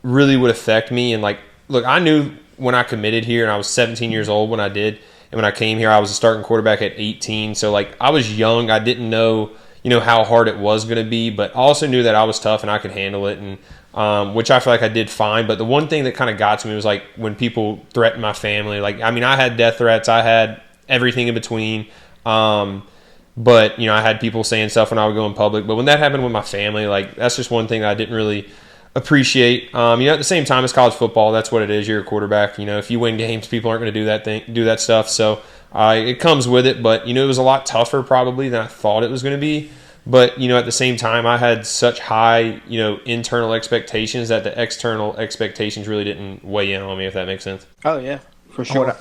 Speaker 1: really would affect me, and look, I knew when I committed here, and I was 17 years old when I did. And when I came here, I was a starting quarterback at 18. So, I was young. I didn't know, how hard it was going to be. But I also knew that I was tough and I could handle it, and which I feel like I did fine. But the one thing that kind of got to me was, when people threatened my family. I had death threats. I had everything in between. But, I had people saying stuff when I would go in public. But when that happened with my family, that's just one thing that I didn't really appreciate. At the same time, it's college football. That's what it is. You're a quarterback. If you win games, people aren't going to do that stuff. So it comes with it. But, it was a lot tougher probably than I thought it was going to be. But, at the same time, I had such high, internal expectations that the external expectations really didn't weigh in on me, if that makes sense.
Speaker 3: Oh, yeah, for sure.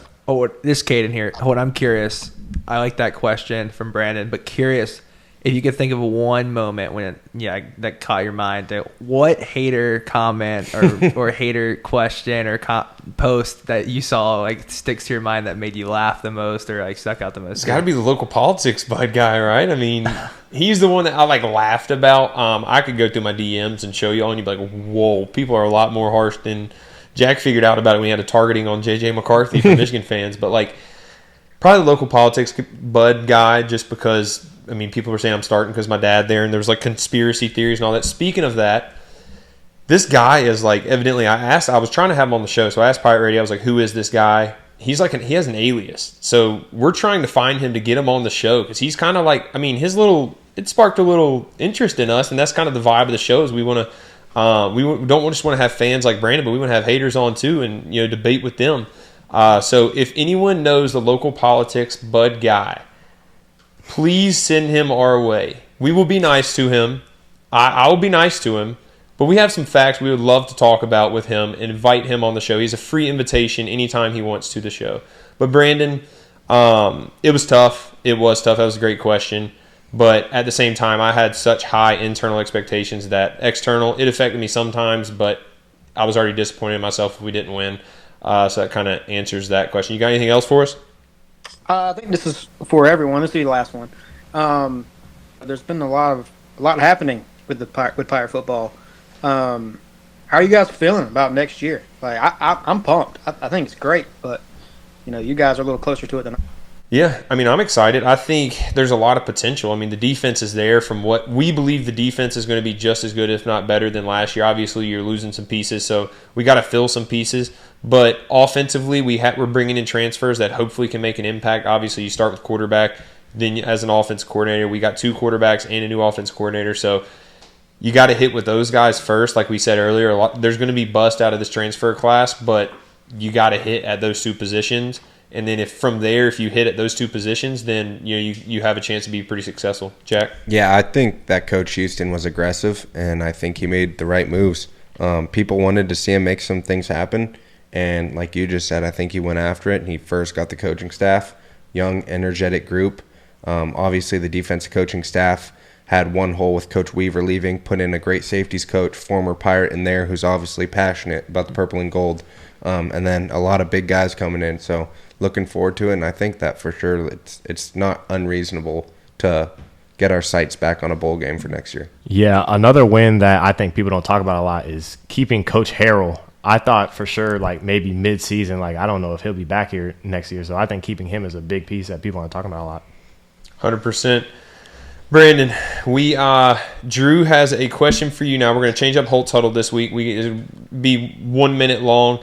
Speaker 5: This Caden here. I'm curious. I like that question from Brandon, but curious if you could think of one moment when, that caught your mind. What hater comment or hater question or post that you saw sticks to your mind that made you laugh the most or stuck out the most?
Speaker 1: It's got to be the local politics bud guy, right? I mean, he's the one that I laughed about. I could go through my DMs and show you all, and you'd be like, whoa, people are a lot more harsh than Jack figured out about it when he had a targeting on J.J. McCarthy for Michigan fans. But probably the local politics bud guy, just because, I mean, people were saying I'm starting because my dad there, and there was conspiracy theories and all that. Speaking of that, this guy is evidently, I was trying to have him on the show, so I asked Pirate Radio, I was like, who is this guy? He's he has an alias. So we're trying to find him to get him on the show because he's kind of it sparked a little interest in us, and that's kind of the vibe of the show is we want to, we don't just want to have fans like Brandon, but we want to have haters on too and, debate with them. So if anyone knows the local politics bud guy, please send him our way. We will be nice to him. I will be nice to him. But we have some facts we would love to talk about with him and invite him on the show. He's a free invitation anytime he wants to the show. But Brandon, it was tough. It was tough. That was a great question. But at the same time, I had such high internal expectations that external, it affected me sometimes, but I was already disappointed in myself if we didn't win. So that kind of answers that question. You got anything else for us?
Speaker 3: I think this is for everyone. This will be the last one. There's been a lot happening with Pirate football. How are you guys feeling about next year? Like I'm pumped. I think it's great, but you guys are a little closer to it than I.
Speaker 1: Yeah, I mean, I'm excited. I think there's a lot of potential. I mean, the defense is there. From what we believe, the defense is going to be just as good, if not better, than last year. Obviously, you're losing some pieces, so we got to fill some pieces. But offensively, we're bringing in transfers that hopefully can make an impact. Obviously, you start with quarterback. Then as an offense coordinator, we got 2 quarterbacks and a new offense coordinator. So you got to hit with those guys first. Like we said earlier, there's going to be bust out of this transfer class, but you got to hit at those 2 positions. And then if you hit at those 2 positions, then you have a chance to be pretty successful. Jack?
Speaker 6: Yeah, I think that Coach Houston was aggressive, and I think he made the right moves. People wanted to see him make some things happen, and like you just said, I think he went after it, and he first got the coaching staff, young, energetic group. Obviously, the defensive coaching staff had one hole with Coach Weaver leaving, put in a great safeties coach, former Pirate in there, who's obviously passionate about the purple and gold, and then a lot of big guys coming in, so looking forward to it, and I think that for sure it's not unreasonable to get our sights back on a bowl game for next year.
Speaker 2: Yeah, another win that I think people don't talk about a lot is keeping Coach Harrell. I thought for sure, like maybe mid-season, like I don't know if he'll be back here next year, so I think keeping him is a big piece that people aren't talking about a lot.
Speaker 1: 100%. Brandon, Drew has a question for you now. We're going to change up Holt's Huddle this week. It'll be 1 minute long.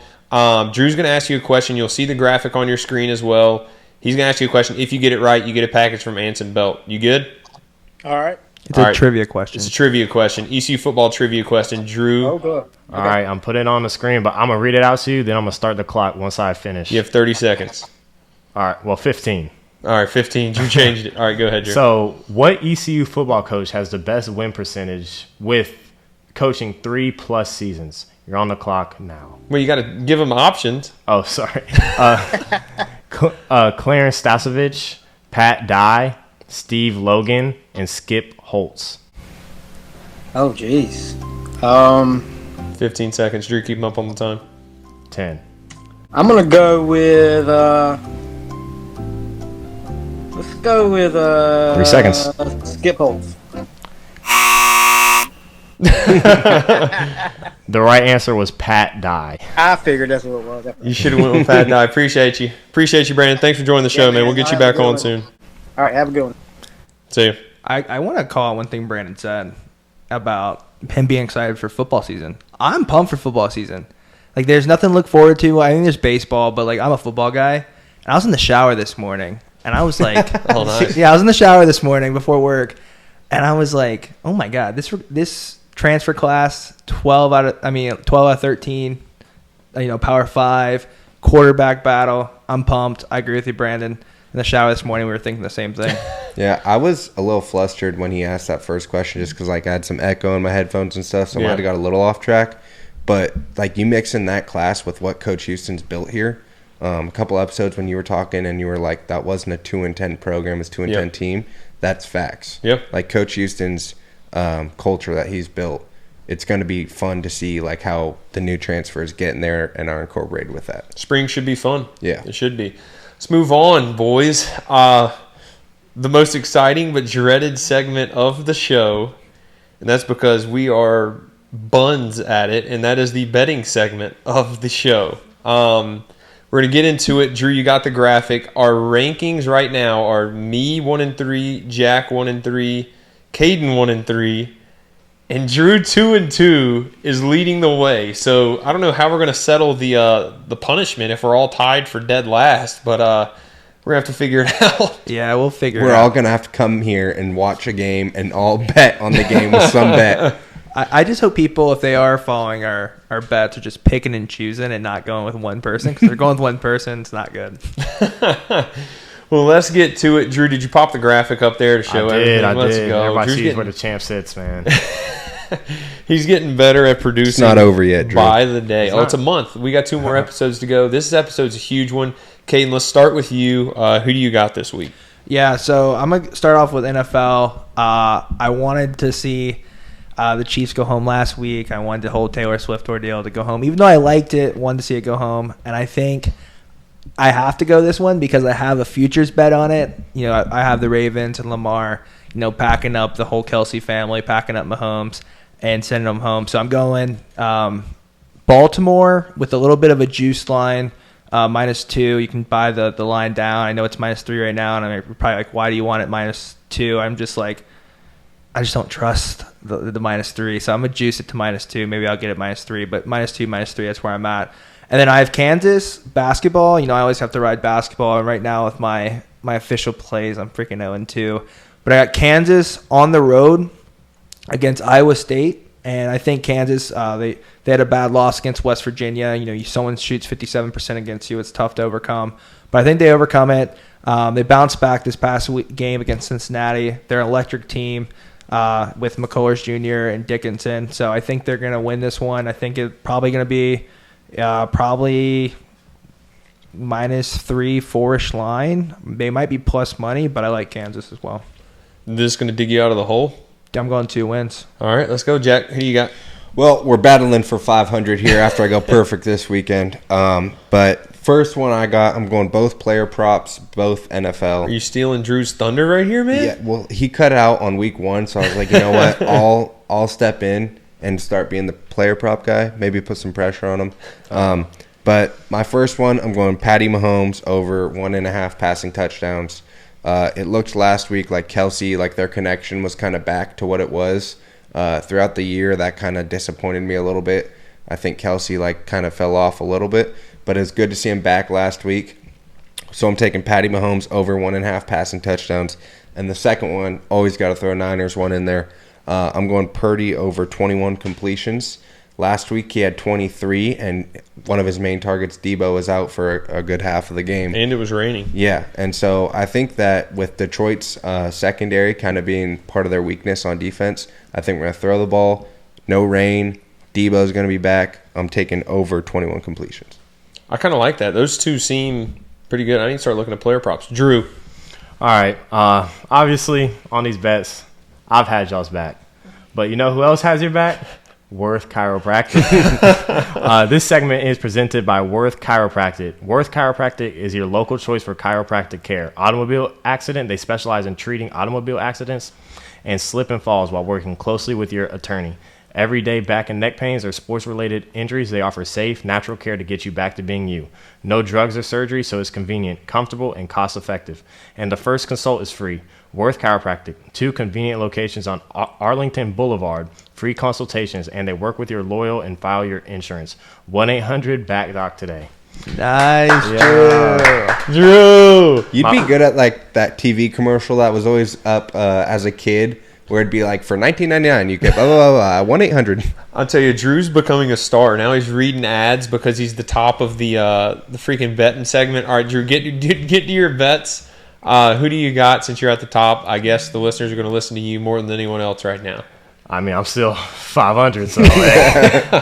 Speaker 1: Drew's going to ask you a question. You'll see the graphic on your screen as well. He's going to ask you a question. If you get it right, you get a package from Anson Belt. You good?
Speaker 3: All right.
Speaker 5: It's a trivia question.
Speaker 1: It's a trivia question. ECU football trivia question. Drew.
Speaker 3: Oh, good.
Speaker 2: All right, I'm putting it on the screen, but I'm going to read it out to you, then I'm going to start the clock once I finish.
Speaker 1: You have 30 seconds.
Speaker 2: All right, well, 15.
Speaker 1: All right, 15. Drew changed it. All right, go ahead, Drew.
Speaker 2: So what ECU football coach has the best win percentage with coaching 3+ seasons? You're on the clock now.
Speaker 1: Well, you got to give them options.
Speaker 2: Oh, sorry. Clarence Stasovich, Pat Dye, Steve Logan, and Skip Holtz.
Speaker 3: Oh, jeez.
Speaker 1: 15 seconds. Drew, keep them up on the time.
Speaker 2: 10.
Speaker 3: I'm gonna go with. Let's go with
Speaker 2: 3 seconds.
Speaker 3: Skip Holtz.
Speaker 2: The right answer was Pat Dye.
Speaker 3: I figured that's what it was.
Speaker 1: You should have went with Pat Dye. Appreciate you. Appreciate you, Brandon. Thanks for joining the show, man. We'll get you back on soon.
Speaker 3: All right, have a good one.
Speaker 1: See you.
Speaker 5: I want to call out one thing Brandon said about him being excited for football season. I'm pumped for football season. Like, there's nothing to look forward to. I think there's baseball, but, like, I'm a football guy. And I was in the shower this morning, and I was like,
Speaker 1: Oh, nice.
Speaker 5: Yeah, I was in the shower this morning before work, and I was like, oh, my God, this transfer class, 12 out of 13, Power 5, quarterback battle. I'm pumped. I agree with you, Brandon. In the shower this morning, we were thinking the same thing.
Speaker 6: Yeah, I was a little flustered when he asked that first question just because, like, I had some echo in my headphones and stuff, so I might have got a little off track. But, like, you mix in that class with what Coach Houston's built here. A couple episodes when you were talking and you were like, that wasn't a 2-10 program, it's 2-10 team. That's facts.
Speaker 1: Yep.
Speaker 6: Like, Coach Houston's culture that he's built, it's going to be fun to see, like, how the new transfers get in there and are incorporated with that.
Speaker 1: Spring should be fun.
Speaker 6: Yeah.
Speaker 1: It should be. Let's move on, boys. The most exciting but dreaded segment of the show, and that's because we are buns at it, and that is the betting segment of the show. We're going to get into it. Drew, you got the graphic. Our rankings right now are me 1-3, Jack 1-3, Caden 1-3, and Drew 2-2 is leading the way. So I don't know how we're going to settle the punishment if we're all tied for dead last, but we're going to have to figure it out.
Speaker 5: Yeah, we'll figure it out.
Speaker 6: We're all going to have to come here and watch a game and all bet on the game with some bet.
Speaker 5: I just hope people, if they are following our bets, are just picking and choosing and not going with one person. Because they're going with one person, it's not good.
Speaker 1: Well, let's get to it. Drew, did you pop the graphic up there to show everything?
Speaker 2: Let's
Speaker 1: go.
Speaker 2: Everybody
Speaker 1: Drew's
Speaker 2: sees where the champ sits, man.
Speaker 1: He's getting better at producing.
Speaker 6: It's not over yet, Drew.
Speaker 1: By the day. It's a month. We got 2 more episodes to go. This episode's a huge one. Caden, let's start with you. Who do you got this week?
Speaker 5: Yeah, so I'm going to start off with NFL. I wanted to see The Chiefs go home last week. I wanted the whole Taylor Swift ordeal to go home. Even though I liked it, wanted to see it go home. And I think I have to go this one because I have a futures bet on it. I have the Ravens and Lamar, packing up the whole Kelsey family, packing up Mahomes and sending them home. So I'm going Baltimore with a little bit of a juice line, -2. You can buy the line down. I know it's -3 right now, and I'm probably like, why do you want it -2? I'm just like, I just don't trust the -3, so I'm gonna juice it to -2. Maybe I'll get it -3, but -2, -3. That's where I'm at. And then I have Kansas basketball. I always have to ride basketball. And right now with my official plays, I'm freaking 0-2. But I got Kansas on the road against Iowa State, and I think Kansas they had a bad loss against West Virginia. Someone shoots 57% against you, it's tough to overcome. But I think they overcome it. They bounced back this past game against Cincinnati. They're an electric team. With McCullers Jr. and Dickinson. So I think they're going to win this one. I think it's probably going to be probably -3, 4-ish line. They might be plus money, but I like Kansas as well.
Speaker 1: This is going to dig you out of the hole?
Speaker 5: I'm going 2 wins.
Speaker 1: All right, let's go, Jack. Who do you got?
Speaker 6: Well, we're battling for 500 here after I go perfect this weekend. But first one I'm going both player props, both NFL.
Speaker 1: Are you stealing Drew's thunder right here, man?
Speaker 6: Yeah, well, he cut out on week 1, so I was like, you know what? I'll step in and start being the player prop guy. Maybe put some pressure on him. But my first one, I'm going Patty Mahomes over 1.5 passing touchdowns. It looked last week like Kelsey, like their connection was kind of back to what it was. Throughout the year, that kind of disappointed me a little bit. I think Kelsey kind of fell off a little bit, but it's good to see him back last week. So I'm taking Patty Mahomes over 1.5 passing touchdowns. And the second one, always got to throw a Niners one in there. I'm going Purdy over 21 completions. Last week he had 23, and one of his main targets, Debo, was out for a good half of the game.
Speaker 1: And it was raining.
Speaker 6: Yeah, and so I think that with Detroit's secondary kind of being part of their weakness on defense, I think we're going to throw the ball, no rain, Debo's going to be back. I'm taking over 21 completions.
Speaker 1: I kind of like that. Those two seem pretty good. I need to start looking at player props. Drew.
Speaker 2: All right. Obviously, on these bets, I've had y'all's back. But you know who else has your back? Worth Chiropractic. This segment is presented by Worth Chiropractic. Worth Chiropractic is your local choice for chiropractic care. Automobile accident, they specialize in treating automobile accidents and slip and falls while working closely with your attorney. Everyday back and neck pains or sports-related injuries, they offer safe, natural care to get you back to being you. No drugs or surgery, so it's convenient, comfortable, and cost-effective. And the first consult is free. Worth Chiropractic, 2 convenient locations on Arlington Boulevard, free consultations, and they work with your loyal and file your insurance. 1-800-BACK-DOC today.
Speaker 5: Nice,
Speaker 2: Yeah.
Speaker 1: Drew.
Speaker 6: You'd be good at that TV commercial that was always up as a kid, where it'd be like, for $19.99 you get blah blah blah 1-800.
Speaker 1: I'll tell you, Drew's becoming a star. Now he's reading ads because he's the top of the freaking betting segment. All right, Drew, get to your bets. Who do you got since you're at the top? I guess the listeners are going to listen to you more than anyone else right now.
Speaker 2: I mean, I'm still 500, so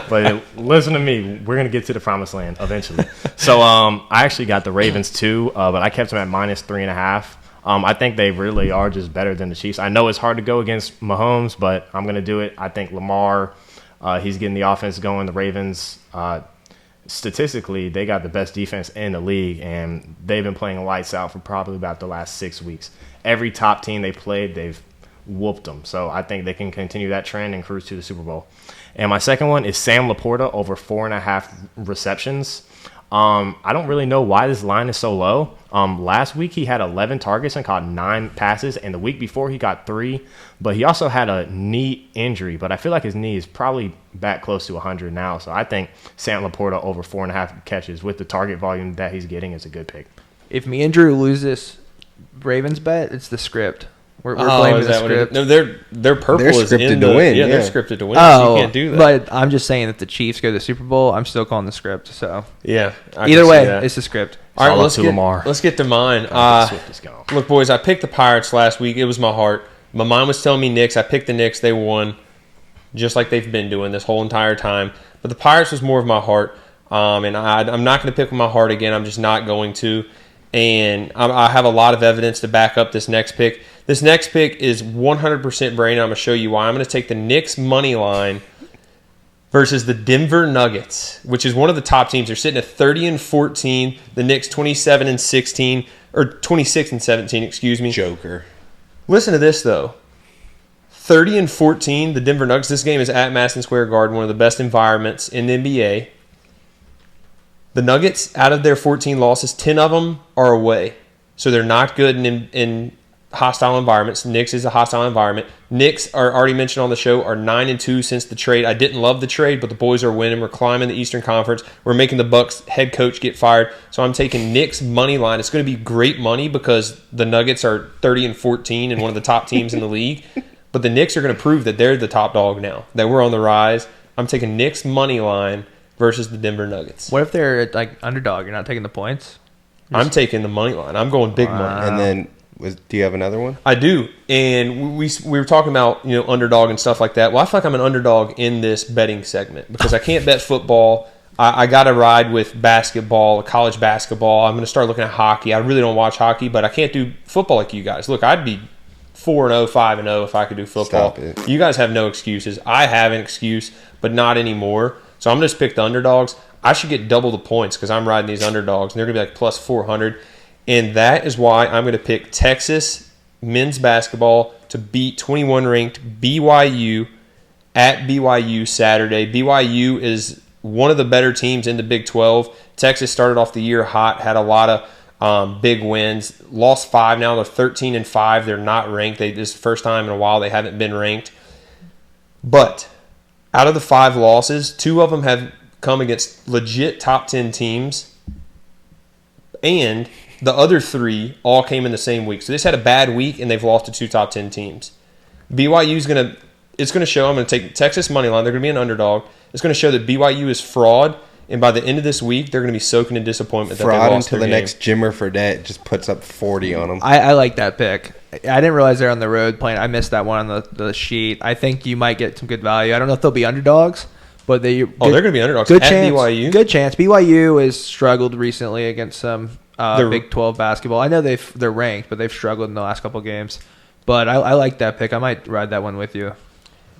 Speaker 2: but listen to me. We're going to get to the promised land eventually. So I actually got the Ravens too, but I kept them at -3.5. I think they really are just better than the Chiefs. I know it's hard to go against Mahomes, but I'm going to do it. I think Lamar, he's getting the offense going. The Ravens, statistically, they got the best defense in the league, and they've been playing lights out for probably about the last 6 weeks. Every top team they played, they've whooped them. So I think they can continue that trend and cruise to the Super Bowl. And my second one is Sam Laporta over 4.5 receptions. I don't really know why this line is so low. Last week he had 11 targets and caught 9 passes, and the week before he got 3. But he also had a knee injury, but I feel like his knee is probably back close to 100 now. So I think Sam Laporta over 4.5 catches with the target volume that he's getting is a good pick.
Speaker 5: If me and Drew lose this Ravens bet, it's the script. We're blaming the script.
Speaker 1: No, their purple
Speaker 6: They're
Speaker 1: is
Speaker 6: scripted
Speaker 1: in
Speaker 6: to win.
Speaker 1: Yeah,
Speaker 6: Yeah,
Speaker 1: they're scripted to win. So you can't do that.
Speaker 5: But I'm just saying that the Chiefs go to the Super Bowl. I'm still calling the script. So
Speaker 1: Yeah. I
Speaker 5: either
Speaker 1: can see
Speaker 5: way,
Speaker 1: that.
Speaker 5: it's the script.
Speaker 1: All right,
Speaker 2: all up
Speaker 1: let's
Speaker 2: to
Speaker 1: get,
Speaker 2: Lamar.
Speaker 1: let's get to mine.
Speaker 2: Swift is gone.
Speaker 1: Look, boys, I picked the Pirates last week. It was my heart. My mind was telling me Knicks. I picked the Knicks. They won, just like they've been doing this whole entire time. But the Pirates was more of my heart. And I'm not going to pick with my heart again. I'm just not going to. And I have a lot of evidence to back up this next pick. This next pick is 100% brain. I'm going to show you why. I'm going to take the Knicks money line versus the Denver Nuggets, which is one of the top teams. They're sitting at 30-14. The Knicks 27-16 or 26-17. Excuse me.
Speaker 6: Joker.
Speaker 1: Listen to this though. 30-14. The Denver Nuggets. This game is at Madison Square Garden, one of the best environments in the NBA. The Nuggets, out of their 14 losses, 10 of them are away, so they're not good in hostile environments. Knicks is a hostile environment. Knicks are already mentioned on the show are 9-2 since the trade. I didn't love the trade, but the boys are winning. We're climbing the Eastern Conference. We're making the Bucks head coach get fired. So I'm taking Knicks money line. It's going to be great money because the Nuggets are 30-14 and one of the top teams in the league. But the Knicks are going to prove that they're the top dog now, that we're on the rise. I'm taking Knicks money line versus the Denver Nuggets.
Speaker 5: What if they're like underdog? You're not taking the points?
Speaker 1: I'm taking the money line. I'm going big money.
Speaker 6: And then, do you have another one?
Speaker 1: I do, and we were talking about underdog and stuff like that. Well, I feel like I'm an underdog in this betting segment because I can't bet football. I got to ride with basketball, college basketball. I'm going to start looking at hockey. I really don't watch hockey, but I can't do football like you guys. Look, I'd be 4-0, 5-0 if I could do football.
Speaker 6: Stop it.
Speaker 1: You guys have no excuses. I have an excuse, but not anymore. So I'm going to just pick the underdogs. I should get double the points because I'm riding these underdogs, and they're going to be like plus 400. And that is why I'm going to pick Texas men's basketball to beat 21-ranked BYU at BYU Saturday. BYU is one of the better teams in the Big 12. Texas started off the year hot, had a lot of big wins. Lost 5 now. They're 13-5. They're not ranked. This is the first time in a while they haven't been ranked. But out of the 5 losses, 2 of them have come against legit top 10 teams. And the other 3 all came in the same week. So this had a bad week, and they've lost to 2 top 10 teams. BYU's going to show, I'm going to take Texas money line. They're going to be an underdog. It's going to show that BYU is fraud, and by the end of this week, they're going to be soaking in disappointment that they lost
Speaker 6: until the
Speaker 1: game.
Speaker 6: next Jimmer Fredette just puts up 40 on them.
Speaker 5: I like that pick. I didn't realize they're on the road playing. I missed that one on the sheet. I think you might get some good value. I don't know if they'll be underdogs, but they're
Speaker 1: going to be underdogs
Speaker 5: good
Speaker 1: at
Speaker 5: chance,
Speaker 1: BYU.
Speaker 5: Good chance. BYU has struggled recently against some Big 12 basketball. I know they're ranked, but they've struggled in the last couple games. But I like that pick. I might ride that one with you.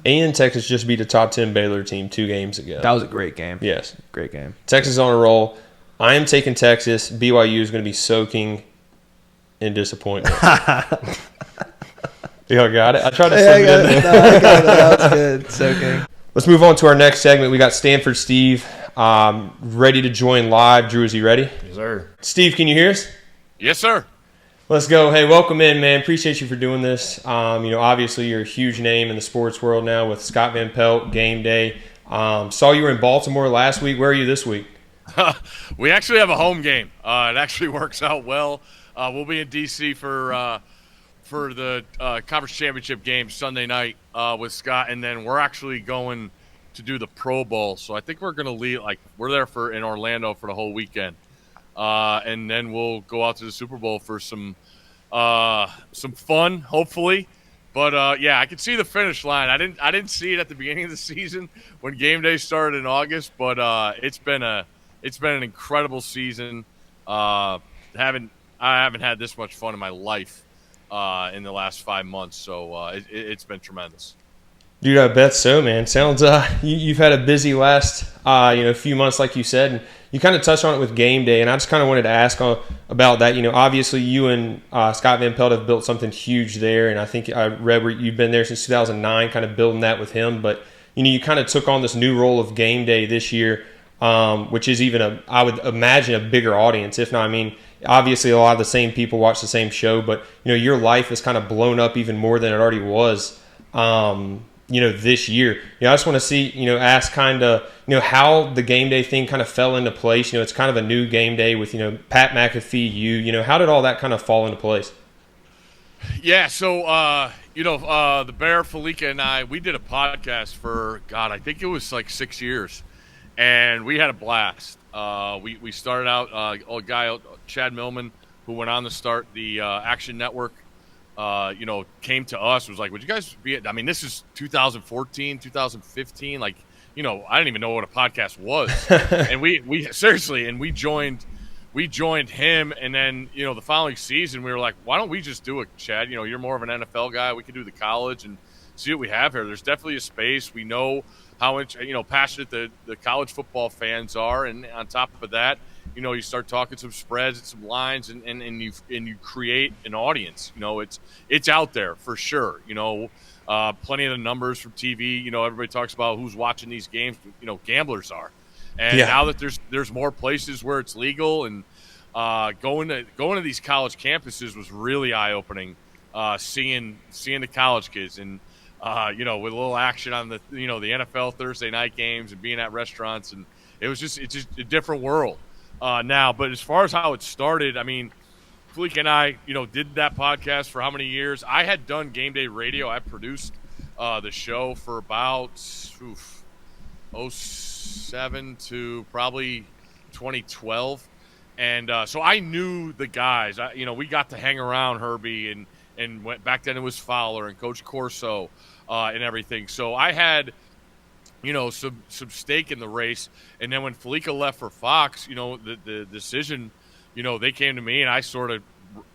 Speaker 1: And Texas just beat a top 10 Baylor team 2 games ago.
Speaker 5: That was a great game.
Speaker 1: Yes.
Speaker 5: Great game.
Speaker 1: Texas is on a roll. I am taking Texas. BYU is going to be soaking in disappointment. Y'all got it? I tried to slip it in there.
Speaker 5: No, I got it. That was good. Soaking.
Speaker 1: Let's move on to our next segment. We got Stanford Steve ready to join live. Drew, is he ready?
Speaker 2: Yes, sir.
Speaker 1: Steve, can you hear us?
Speaker 4: Yes, sir.
Speaker 1: Let's go. Hey, welcome in, man. Appreciate you for doing this. Obviously you're a huge name in the sports world now with Scott Van Pelt, GameDay. Saw you were in Baltimore last week. Where are you this week?
Speaker 4: We actually have a home game. It actually works out well. We'll be in D.C. for the conference championship game Sunday night with Scott, and then we're actually going to do the Pro Bowl. So I think we're going to leave. We're there in Orlando for the whole weekend. And then we'll go out to the Super Bowl for some fun, hopefully. But yeah, I can see the finish line. I didn't see it at the beginning of the season when game day started in August, but it's been an incredible season. I haven't had this much fun in my life in the last 5 months, so it's been tremendous.
Speaker 1: Dude, I bet so, man. Sounds you've had a busy last few months, like you said, and you kind of touched on it with Game Day, and I just kind of wanted to ask about that. Obviously you and Scott Van Pelt have built something huge there, and I think I read where you've been there since 2009, kind of building that with him. But you kind of took on this new role of Game Day this year, which is even I would imagine a bigger audience. If not, obviously a lot of the same people watch the same show, but your life is kind of blown up even more than it already was. This year. I just want to see, ask kind of, how the Game Day thing kind of fell into place. It's kind of a new Game Day with, Pat McAfee, how did all that kind of fall into place?
Speaker 4: Yeah, so, the Bear, Felica, and I, we did a podcast for, I think it was like 6 years, and we had a blast. We started out, a guy, Chad Millman, who went on to start the Action Network, came to us, was like, would you guys be, this is 2014, 2015, I didn't even know what a podcast was. And we seriously, and we joined we joined him, and then the following season we were like, why don't we just do it, Chad? You're more of an NFL guy. We could do the college and see what we have here. There's definitely a space. We know how passionate the college football fans are, and on top of that, you start talking some spreads and some lines, and you create an audience. It's out there for sure. Plenty of the numbers from TV. Everybody talks about who's watching these games. Gamblers are, and now that there's more places where it's legal, and going to these college campuses was really eye opening. Seeing the college kids and with a little action on the the NFL Thursday night games and being at restaurants, and it's just a different world now. But as far as how it started, I mean, Fleek and I did that podcast for how many years? I had done Game Day Radio. I produced the show for about 07 to probably 2012, and so I knew the guys. We got to hang around Herbie and went back then. It was Fowler and Coach Corso and everything. So I had some stake in the race. And then when Felica left for Fox, the decision, they came to me, and I sort of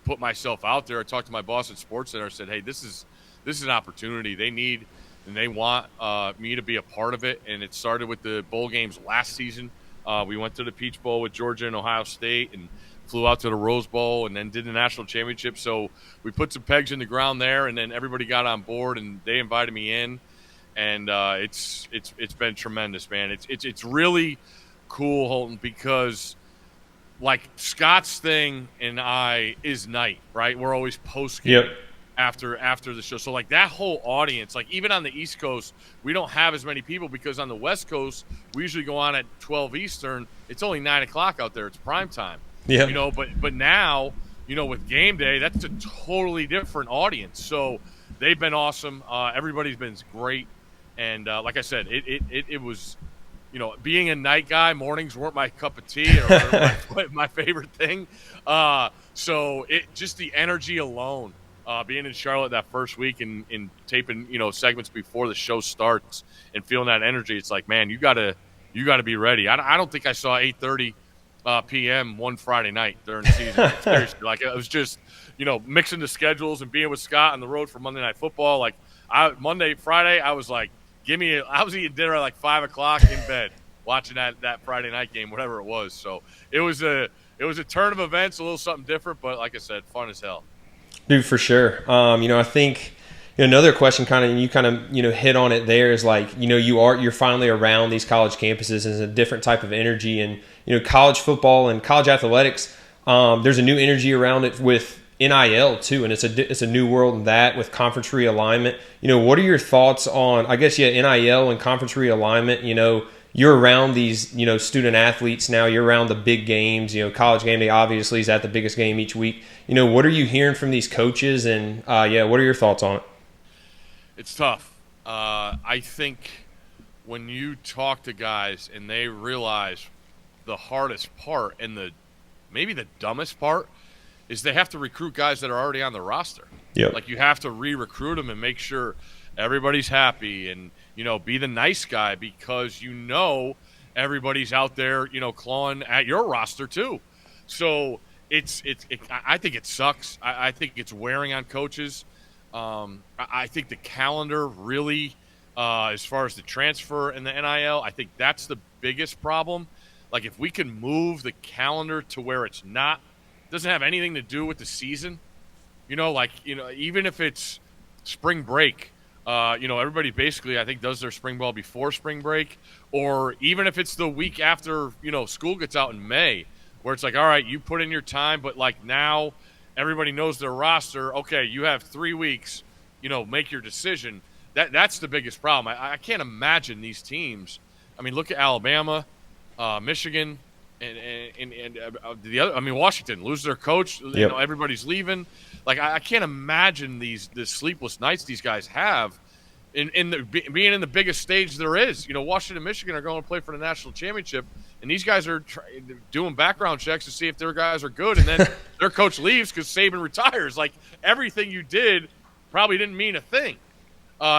Speaker 4: put myself out there. I talked to my boss at SportsCenter. I said, hey, this is an opportunity they need and they want me to be a part of it. And it started with the bowl games last season. We went to the Peach Bowl with Georgia and Ohio State, and flew out to the Rose Bowl, and then did the national championship. So we put some pegs in the ground there, and then everybody got on board, and they invited me in, and it's been tremendous, man. It's really cool, Holton, because like Scott's thing and I is night, right? We're always post game after the show. So like that whole audience, like even on the East Coast, we don't have as many people, because on the West Coast we usually go on at 12 Eastern. It's only 9:00 out there. It's prime time. Yeah. But now, with Game Day, that's a totally different audience. So they've been awesome. Everybody's been great. And like I said, it was, being a night guy, mornings weren't my cup of tea or my favorite thing. So just the energy alone, being in Charlotte that first week and taping, segments before the show starts and feeling that energy, it's like, man, you gotta be ready. I don't think I saw 8:30 p.m. one Friday night during the season. Seriously, like it was just, mixing the schedules and being with Scott on the road for Monday Night Football. Like Monday, Friday, I was like, I was eating dinner at like 5:00 in bed, watching that Friday night game, whatever it was. So it was a turn of events, a little something different, but like I said, fun as hell.
Speaker 1: Dude, for sure. I think another question you hit on it there is like, you're finally around these college campuses, and it's a different type of energy, and college football and college athletics, there's a new energy around it with NIL too, and it's a new world in that, with conference realignment. What are your thoughts on, I guess, NIL and conference realignment? You're around these, student athletes now. You're around the big games. College GameDay obviously is at the biggest game each week. What are you hearing from these coaches, and what are your thoughts on it?
Speaker 4: It's tough. I think when you talk to guys and they realize the hardest part and maybe the dumbest part is they have to recruit guys that are already on the roster.
Speaker 1: Yep.
Speaker 4: Like you have to re-recruit them and make sure everybody's happy and, be the nice guy, because everybody's out there, clawing at your roster too. So I think it sucks. I think it's wearing on coaches. I think the calendar really, as far as the transfer and the NIL, I think that's the biggest problem. Like if we can move the calendar to where it doesn't have anything to do with the season, even if it's spring break, everybody basically, I think, does their spring ball before spring break, or even if it's the week after, school gets out in May, where it's like, all right, you put in your time, but like now everybody knows their roster. Okay, you have 3 weeks, make your decision. That's the biggest problem. I can't imagine these teams. I mean, look at Alabama, Michigan, and the other. I mean, Washington lose their coach.
Speaker 1: Yep.
Speaker 4: Everybody's leaving. Like I can't imagine the sleepless nights these guys have being in the biggest stage there is. Washington and Michigan are going to play for the national championship, and these guys are doing background checks to see if their guys are good, and then their coach leaves because Saban retires. Like everything you did probably didn't mean a thing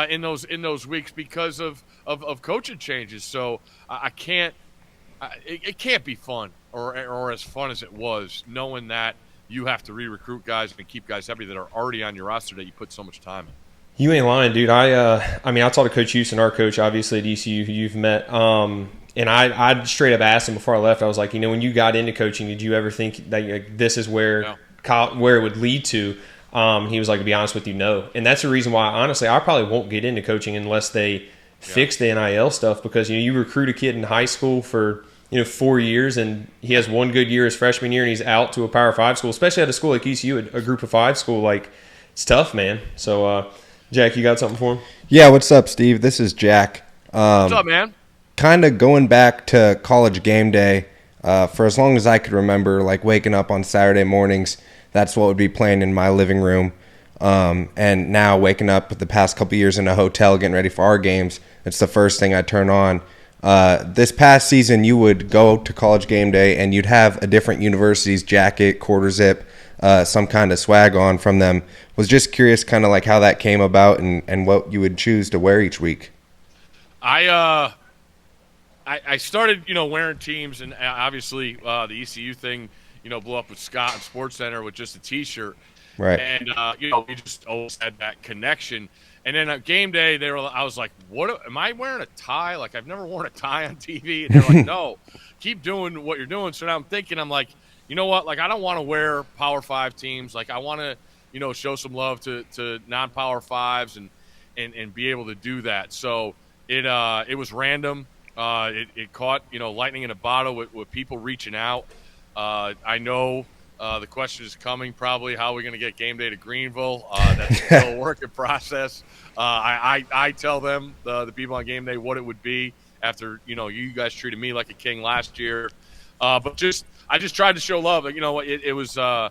Speaker 4: in those weeks because of coaching changes. So I can't. It can't be fun. or as fun as it was, knowing that you have to re-recruit guys and keep guys happy that are already on your roster that you put so much time in.
Speaker 1: You ain't lying, dude. I mean, I talked to Coach Houston, our coach, obviously at ECU, who you've met. And I straight up asked him before I left. I was like, when you got into coaching, did you ever think that this is where where it would lead to? He was like, to be honest with you, no. And that's the reason why, honestly, I probably won't get into coaching unless they fix the NIL stuff, because you recruit a kid in high school for 4 years, and he has one good year his freshman year, and he's out to a Power 5 school, especially at a school like ECU, a Group of 5 school. Like, it's tough, man. So, Jack, you got something for him?
Speaker 6: Yeah, what's up, Steve? This is Jack.
Speaker 4: What's up, man?
Speaker 6: Kind of going back to college game day, for as long as I could remember, like waking up on Saturday mornings, that's what would be playing in my living room. And now waking up the past couple years in a hotel getting ready for our games, it's the first thing I turn on. This past season, you would go to college game day and you'd have a different university's jacket, quarter zip, some kind of swag on from them. Was just curious kind of like how that came about and what you would choose to wear each week.
Speaker 4: I started, wearing teams, and obviously the ECU thing, blew up with Scott and Sports Center with just a T-shirt.
Speaker 6: Right.
Speaker 4: And, we just always had that connection. And then at game day, I was like, what, am I wearing a tie? Like, I've never worn a tie on TV. And they're like, no, keep doing what you're doing. So now I'm like, you know what? Like, I don't want to wear Power 5 teams. Like, I want to, show some love to non-Power 5s and be able to do that. So it was random. It caught, lightning in a bottle with people reaching out. I know the question is coming probably, how are we going to get game day to Greenville? That's still a work in process. I tell them, the people on game day, what it would be after, you guys treated me like a king last year. But I just tried to show love. It was, I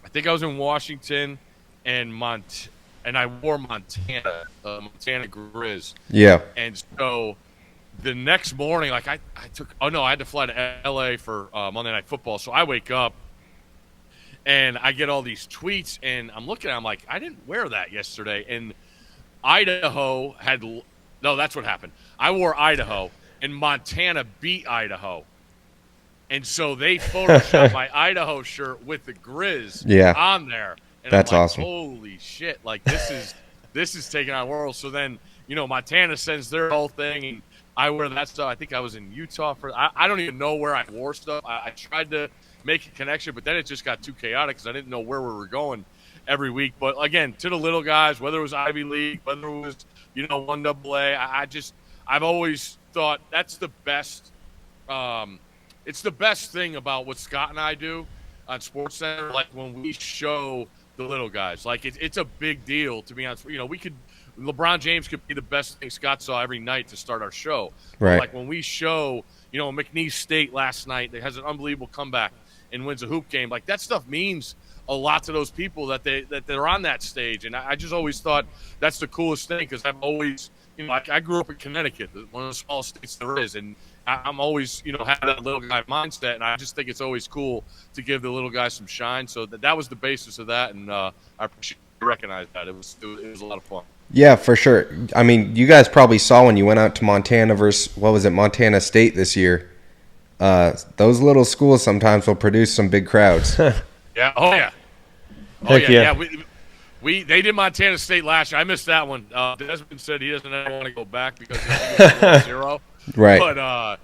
Speaker 4: think I was in Washington and I wore Montana Grizz.
Speaker 6: Yeah.
Speaker 4: And so the next morning, like I had to fly to LA for Monday Night Football. So I wake up and I get all these tweets, and I'm looking at, I'm like, I didn't wear that yesterday. And Idaho that's what happened. I wore Idaho, and Montana beat Idaho. And so they photoshopped my Idaho shirt with the Grizz on there. And
Speaker 6: that's
Speaker 4: I'm like,
Speaker 6: awesome.
Speaker 4: Holy shit. Like, this is taking on world. So then, Montana sends their whole thing, and I wear that stuff. I think I was in Utah I don't even know where I wore stuff. I tried to make a connection, but then it just got too chaotic because I didn't know where we were going every week. But again, to the little guys, whether it was Ivy League, whether it was, 1AA, I've always thought that's the best. It's the best thing about what Scott and I do on Sports Center. Like, when we show the little guys, like it's a big deal to be honest. LeBron James could be the best thing Scott saw every night to start our show.
Speaker 6: Right.
Speaker 4: Like, when we show, McNeese State last night that has an unbelievable comeback and wins a hoop game, like, that stuff means a lot to those people that they're on that stage. And I just always thought that's the coolest thing, because I've always, I grew up in Connecticut, one of the smallest states there is, and I'm always, have that little guy mindset, and I just think it's always cool to give the little guy some shine. So that was the basis of that, and I appreciate you recognize that. It was a lot of fun.
Speaker 6: Yeah, for sure. I mean, you guys probably saw when you went out to Montana versus, Montana State this year. Those little schools sometimes will produce some big crowds.
Speaker 4: Yeah. Oh yeah.
Speaker 1: Heck yeah.
Speaker 4: They did Montana State last year. I missed that one. Desmond said he doesn't ever want to go back because he was 0.
Speaker 6: Right.
Speaker 4: But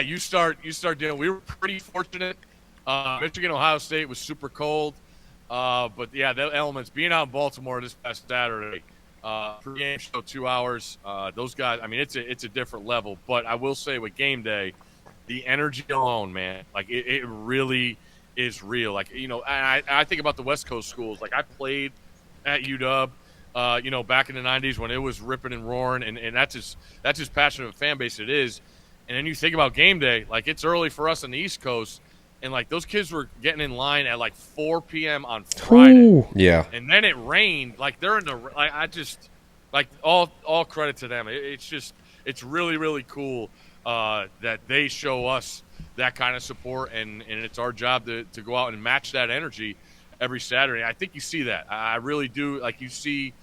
Speaker 4: you start dealing. We were pretty fortunate. Michigan, Ohio State was super cold. But yeah, the elements being out in Baltimore this past Saturday. Pre-game show 2 hours. Those guys, I mean, it's a different level. But I will say with game day, the energy alone, man, like it really is real. Like, and I think about the West Coast schools. Like, I played at UW, back in the 90s when it was ripping and roaring, and that's as passionate a fan base it is. And then you think about game day, like, it's early for us on the East Coast, and like those kids were getting in line at like 4 p.m. on Friday.
Speaker 6: Ooh, yeah.
Speaker 4: And then it rained. Like, they're in the – I just – like, all credit to them. It's really, really cool that they show us that kind of support, and it's our job to go out and match that energy every Saturday. I think you see that. I really do. Like, you see,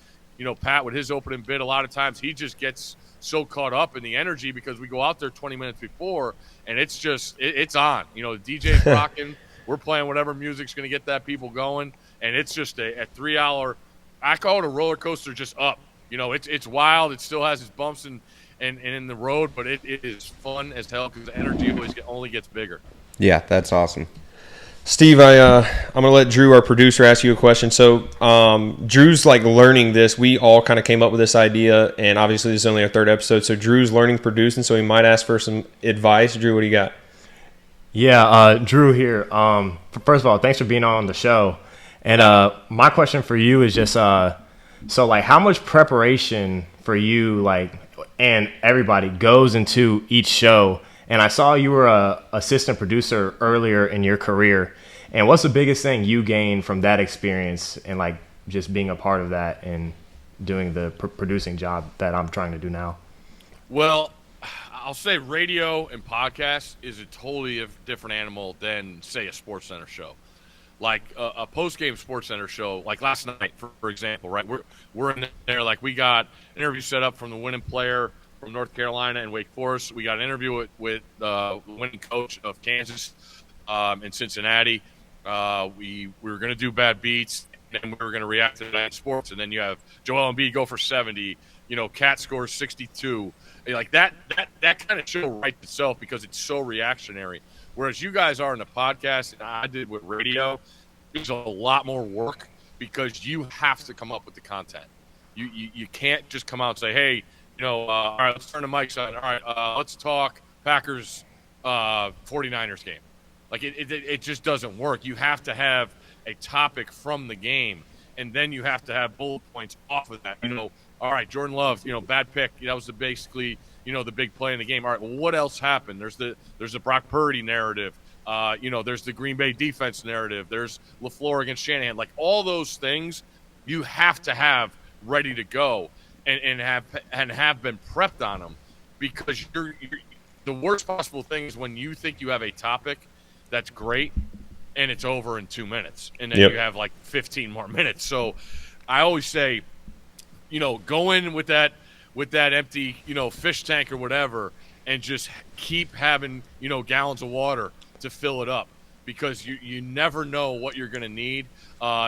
Speaker 4: Pat with his opening bid, a lot of times he just gets so caught up in the energy because we go out there 20 minutes before and it's just it's on. You know, the DJ's rocking. We're playing whatever music's going to get that people going, and it's just a 3-hour. I call it a roller coaster, just up. You know, it's wild. It still has its bumps and in the road, but it is fun as hell because the energy only gets bigger.
Speaker 6: Yeah, that's awesome.
Speaker 1: Steve, I'm gonna let Drew, our producer, ask you a question. So, Drew's like learning this. We all kind of came up with this idea, and obviously this is only our 3rd episode. So Drew's learning producing, so he might ask for some advice. Drew, what do you got?
Speaker 2: Yeah, Drew here. First of all, thanks for being on the show. And my question for you is just so like how much preparation for you like and everybody goes into each show? And I saw you were a assistant producer earlier in your career. And what's the biggest thing you gained from that experience and like just being a part of that and doing the producing job that I'm trying to do now?
Speaker 4: Well, I'll say radio and podcast is a totally different animal than, say, a SportsCenter show. Like a post-game SportsCenter show, like last night, for example, right? We're in there, like we got an interview set up from the winning player from North Carolina and Wake Forest. We got an interview with the winning coach of Kansas in Cincinnati. We were going to do bad beats, and we were going to react to that in sports. And then you have Joel Embiid go for 70. You know, Cat scores 62. Like that kind of show writes itself because it's so reactionary. Whereas you guys are in the podcast, and I did with radio, there's a lot more work because you have to come up with the content. You can't just come out and say, hey, you know, all right, let's turn the mics on. All right, let's talk Packers 49ers game. Like it just doesn't work. You have to have a topic from the game, and then you have to have bullet points off of that. You know, all right, Jordan Love, you know, bad pick. That was basically, you know, the big play in the game. All right, well, what else happened? There's the Brock Purdy narrative. You know, there's the Green Bay defense narrative. There's LaFleur against Shanahan. Like all those things, you have to have ready to go and have been prepped on them, because you're the worst possible thing is when you think you have a topic that's great and it's over in 2 minutes, and then you have like 15 more minutes. So I always say, you know, go in with that empty, you know, fish tank or whatever, and just keep having, you know, gallons of water to fill it up, because you never know what you're going to need,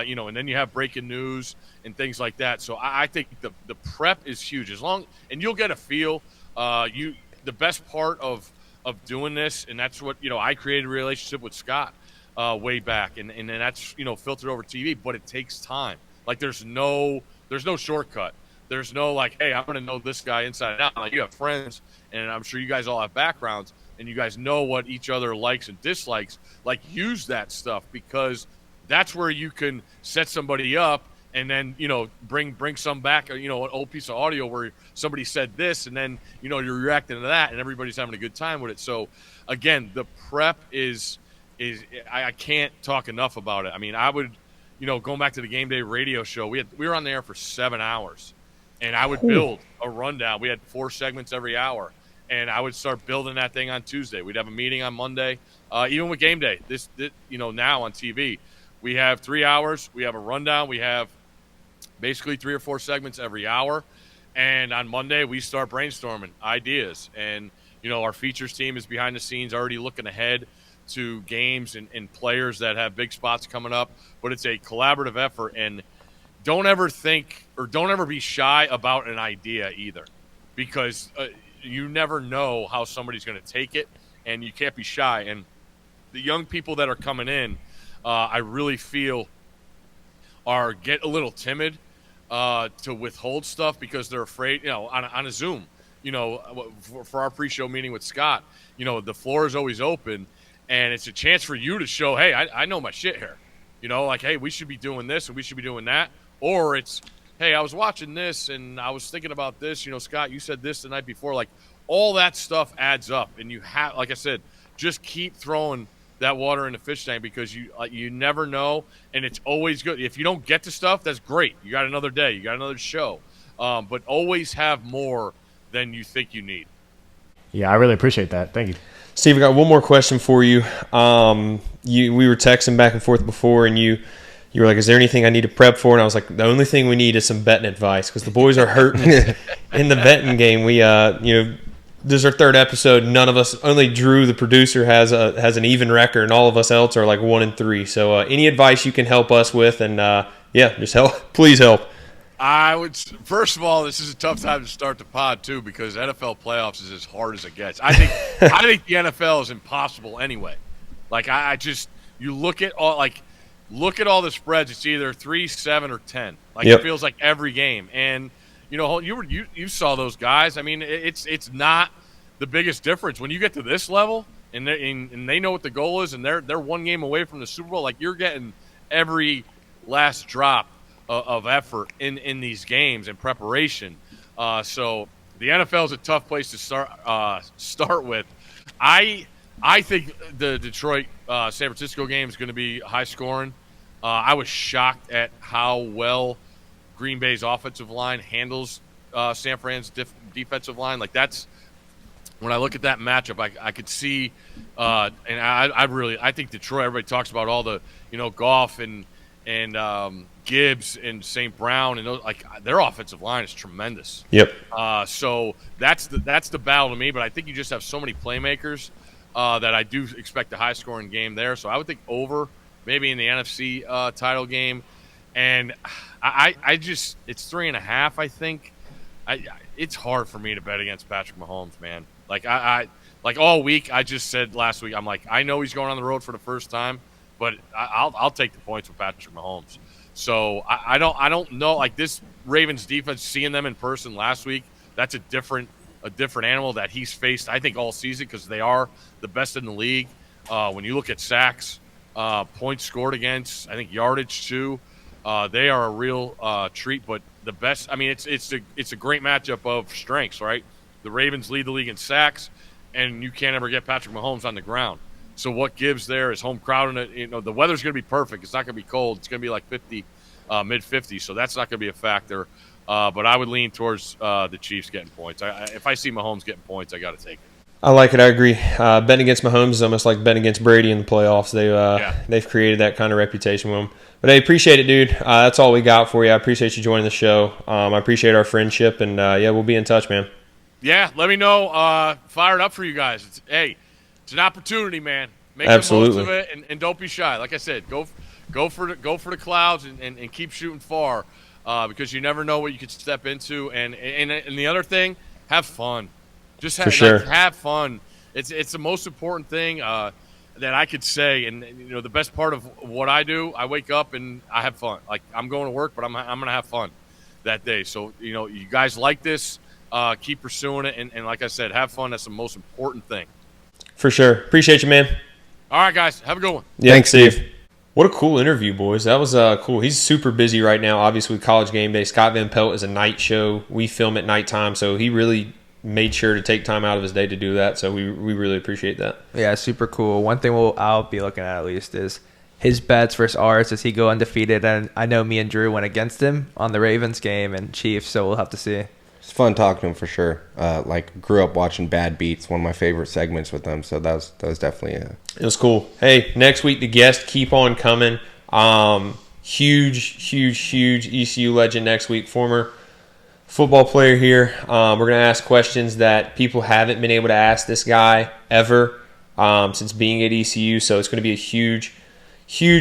Speaker 4: you know, and then you have breaking news and things like that. So I think the prep is huge, and you'll get a feel. The best part of doing this, and that's what, you know, I created a relationship with Scott way back, and that's, you know, filtered over TV, but it takes time. Like there's no shortcut. There's no like, hey, I'm going to know this guy inside and out. Like you have friends, and I'm sure you guys all have backgrounds, and you guys know what each other likes and dislikes. Like use that stuff, because that's where you can set somebody up, and then, you know, bring some back, you know, an old piece of audio where somebody said this, and then, you know, you're reacting to that, and everybody's having a good time with it. So again, the prep is I can't talk enough about it. I mean, I would, you know, going back to the Game Day radio show, we were on the air for 7 hours, and I would build a rundown. We had 4 segments every hour, and I would start building that thing on Tuesday. We'd have a meeting on Monday. Even with Game Day, this you know, now on TV, we have 3 hours. We have a rundown. We have basically 3 or 4 segments every hour, and on Monday we start brainstorming ideas. And, you know, our features team is behind the scenes already looking ahead to games and players that have big spots coming up. But it's a collaborative effort, and don't ever be shy about an idea either, because you never know how somebody's going to take it, and you can't be shy. And the young people that are coming in, I really feel get a little timid to withhold stuff because they're afraid, you know, on a Zoom, you know, for our pre-show meeting with Scott, you know, the floor is always open, and it's a chance for you to show, hey, I know my shit here, you know, like, hey, we should be doing this and we should be doing that. Or it's, hey, I was watching this and I was thinking about this, you know, Scott, you said this the night before. Like all that stuff adds up, and you have, like I said, just keep throwing that water in the fish tank, because you never know, and it's always good. If you don't get to stuff, that's great. You got another day, you got another show, but always have more than you think you need.
Speaker 2: Yeah, I really appreciate that. Thank you.
Speaker 1: Steve, I got one more question for you. We were texting back and forth before, and you you were like, is there anything I need to prep for? And I was like, the only thing we need is some betting advice because the boys are hurting in the betting game. We, this is our third episode. None of us, only Drew, the producer, has an even record, and all of us else are like 1-3. So any advice you can help us with, and just help. Please help.
Speaker 4: I would. First of all, this is a tough time to start the pod too because NFL playoffs is as hard as it gets. I think the NFL is impossible anyway. Like you look at all the spreads. It's either 3, 7, or 10. Like It feels like every game. And you saw those guys. I mean, it's not the biggest difference when you get to this level, and they know what the goal is, and they're one game away from the Super Bowl. Like you're getting every last drop of effort in these games and preparation. So the NFL is a tough place to start with. I think the Detroit San Francisco game is going to be high scoring. I was shocked at how well Green Bay's offensive line handles San Fran's defensive line. Like that's when I look at that matchup, I could see, and I think Detroit. Everybody talks about all the Goff and Gibbs and St. Brown and those, like their offensive line is tremendous.
Speaker 1: Yep.
Speaker 4: So that's the battle to me. But I think you just have so many playmakers that I do expect a high scoring game there. So I would think over maybe in the NFC title game. And I just it's 3.5. I think it's hard for me to bet against Patrick Mahomes, man. Like like all week I just said last week I'm like I know he's going on the road for the first time, but I'll take the points with Patrick Mahomes. So I don't know, like this Ravens defense, seeing them in person last week, that's a different animal that he's faced I think all season because they are the best in the league. When you look at sacks, points scored against, I think yardage too. They are a real treat, but the best. I mean, it's a great matchup of strengths, right? The Ravens lead the league in sacks, and you can't ever get Patrick Mahomes on the ground. So what gives there is home crowd, and the weather's going to be perfect. It's not going to be cold. It's going to be like 50, mid 50s, so that's not going to be a factor. But I would lean towards the Chiefs getting points. If I see Mahomes getting points, I got to take it.
Speaker 1: I like it. I agree. Betting against Mahomes is almost like betting against Brady in the playoffs. They've created that kind of reputation with him. But hey, appreciate it, dude. That's all we got for you. I appreciate you joining the show. I appreciate our friendship, and we'll be in touch, man. Yeah, let me know. Fired up for you guys. It's an opportunity, man. Make the most of it, and don't be shy. Like I said, go for the clouds and keep shooting far, because you never know what you could step into. And the other thing, have fun. Just have fun. It's the most important thing that I could say. And the best part of what I do, I wake up and I have fun. Like I'm going to work, but I'm gonna have fun that day. So you guys like this, keep pursuing it, and like I said, have fun. That's the most important thing. For sure. Appreciate you, man. All right, guys. Have a good one. Yeah, thanks, Steve. What a cool interview, boys. That was cool. He's super busy right now, obviously, with College GameDay. Scott Van Pelt is a night show. We film at nighttime, so he really made sure to take time out of his day to do that. So we really appreciate that. Yeah, super cool. One thing I'll be looking at least is his bets versus ours. Does he go undefeated? And I know me and Drew went against him on the Ravens game and Chiefs, so we'll have to see. It's fun talking to him for sure. Grew up watching Bad Beats, one of my favorite segments with them. So that was definitely it was cool. Hey, next week the guests keep on coming. Huge ECU legend next week, former football player here. We're gonna ask questions that people haven't been able to ask this guy ever since being at ECU. So it's gonna be a huge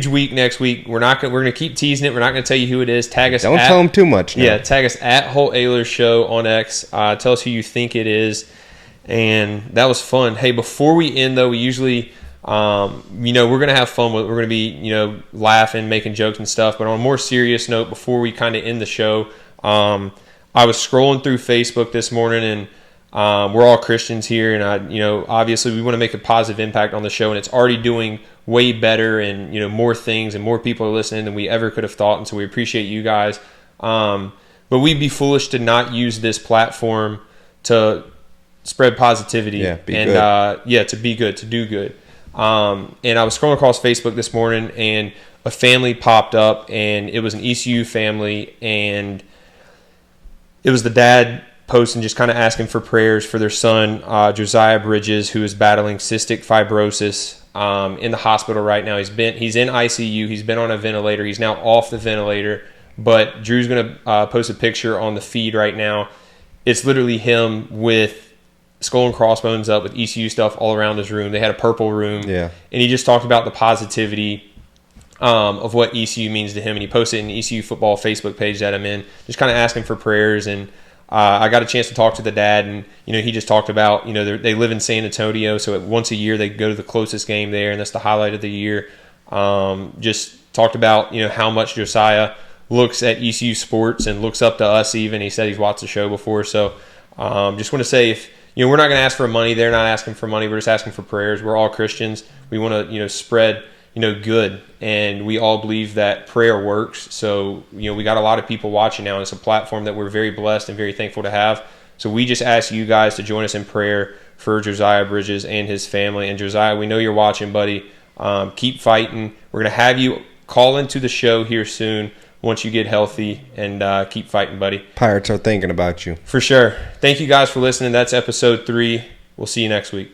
Speaker 1: week next week. We're gonna keep teasing it. We're not gonna tell you who it is. Tag us. Don't tell them too much. Yeah, tag us at Holt Ahlers Show on X. Tell us who you think it is. And that was fun. Hey, before we end though, we usually, we're gonna have fun with. We're gonna be, laughing, making jokes and stuff. But on a more serious note, before we kind of end the show, I was scrolling through Facebook this morning, and we're all Christians here, and obviously we want to make a positive impact on the show, and it's already doing way better, and more things, and more people are listening than we ever could have thought, and so we appreciate you guys. But we'd be foolish to not use this platform to spread positivity, to be good, to do good. And I was scrolling across Facebook this morning, and a family popped up, and it was an ECU family, and it was the dad posting, just kind of asking for prayers for their son, Josiah Bridges, who is battling cystic fibrosis. in the hospital right now. He's in ICU. He's been on a ventilator. He's now off the ventilator. But Drew's going to post a picture on the feed right now. It's literally him with skull and crossbones up with ECU stuff all around his room. They had a purple room.
Speaker 6: Yeah.
Speaker 1: And he just talked about the positivity of what ECU means to him. And he posted in the ECU football Facebook page that I'm in, just kind of asking for prayers. And I got a chance to talk to the dad, and he just talked about they live in San Antonio, so once a year they go to the closest game there, and that's the highlight of the year. Just talked about how much Josiah looks at ECU sports and looks up to us. Even he said he's watched the show before, so just want to say if we're not going to ask for money, they're not asking for money. We're just asking for prayers. We're all Christians. We want to spread good, and we all believe that prayer works. So we got a lot of people watching now, and it's a platform that we're very blessed and very thankful to have. So we just ask you guys to join us in prayer for Josiah Bridges and his family. And Josiah, we know you're watching, buddy. Keep fighting. We're going to have you call into the show here soon once you get healthy, and keep fighting, buddy.
Speaker 6: Pirates are thinking about you.
Speaker 1: For sure. Thank you guys for listening. That's episode 3. We'll see you next week.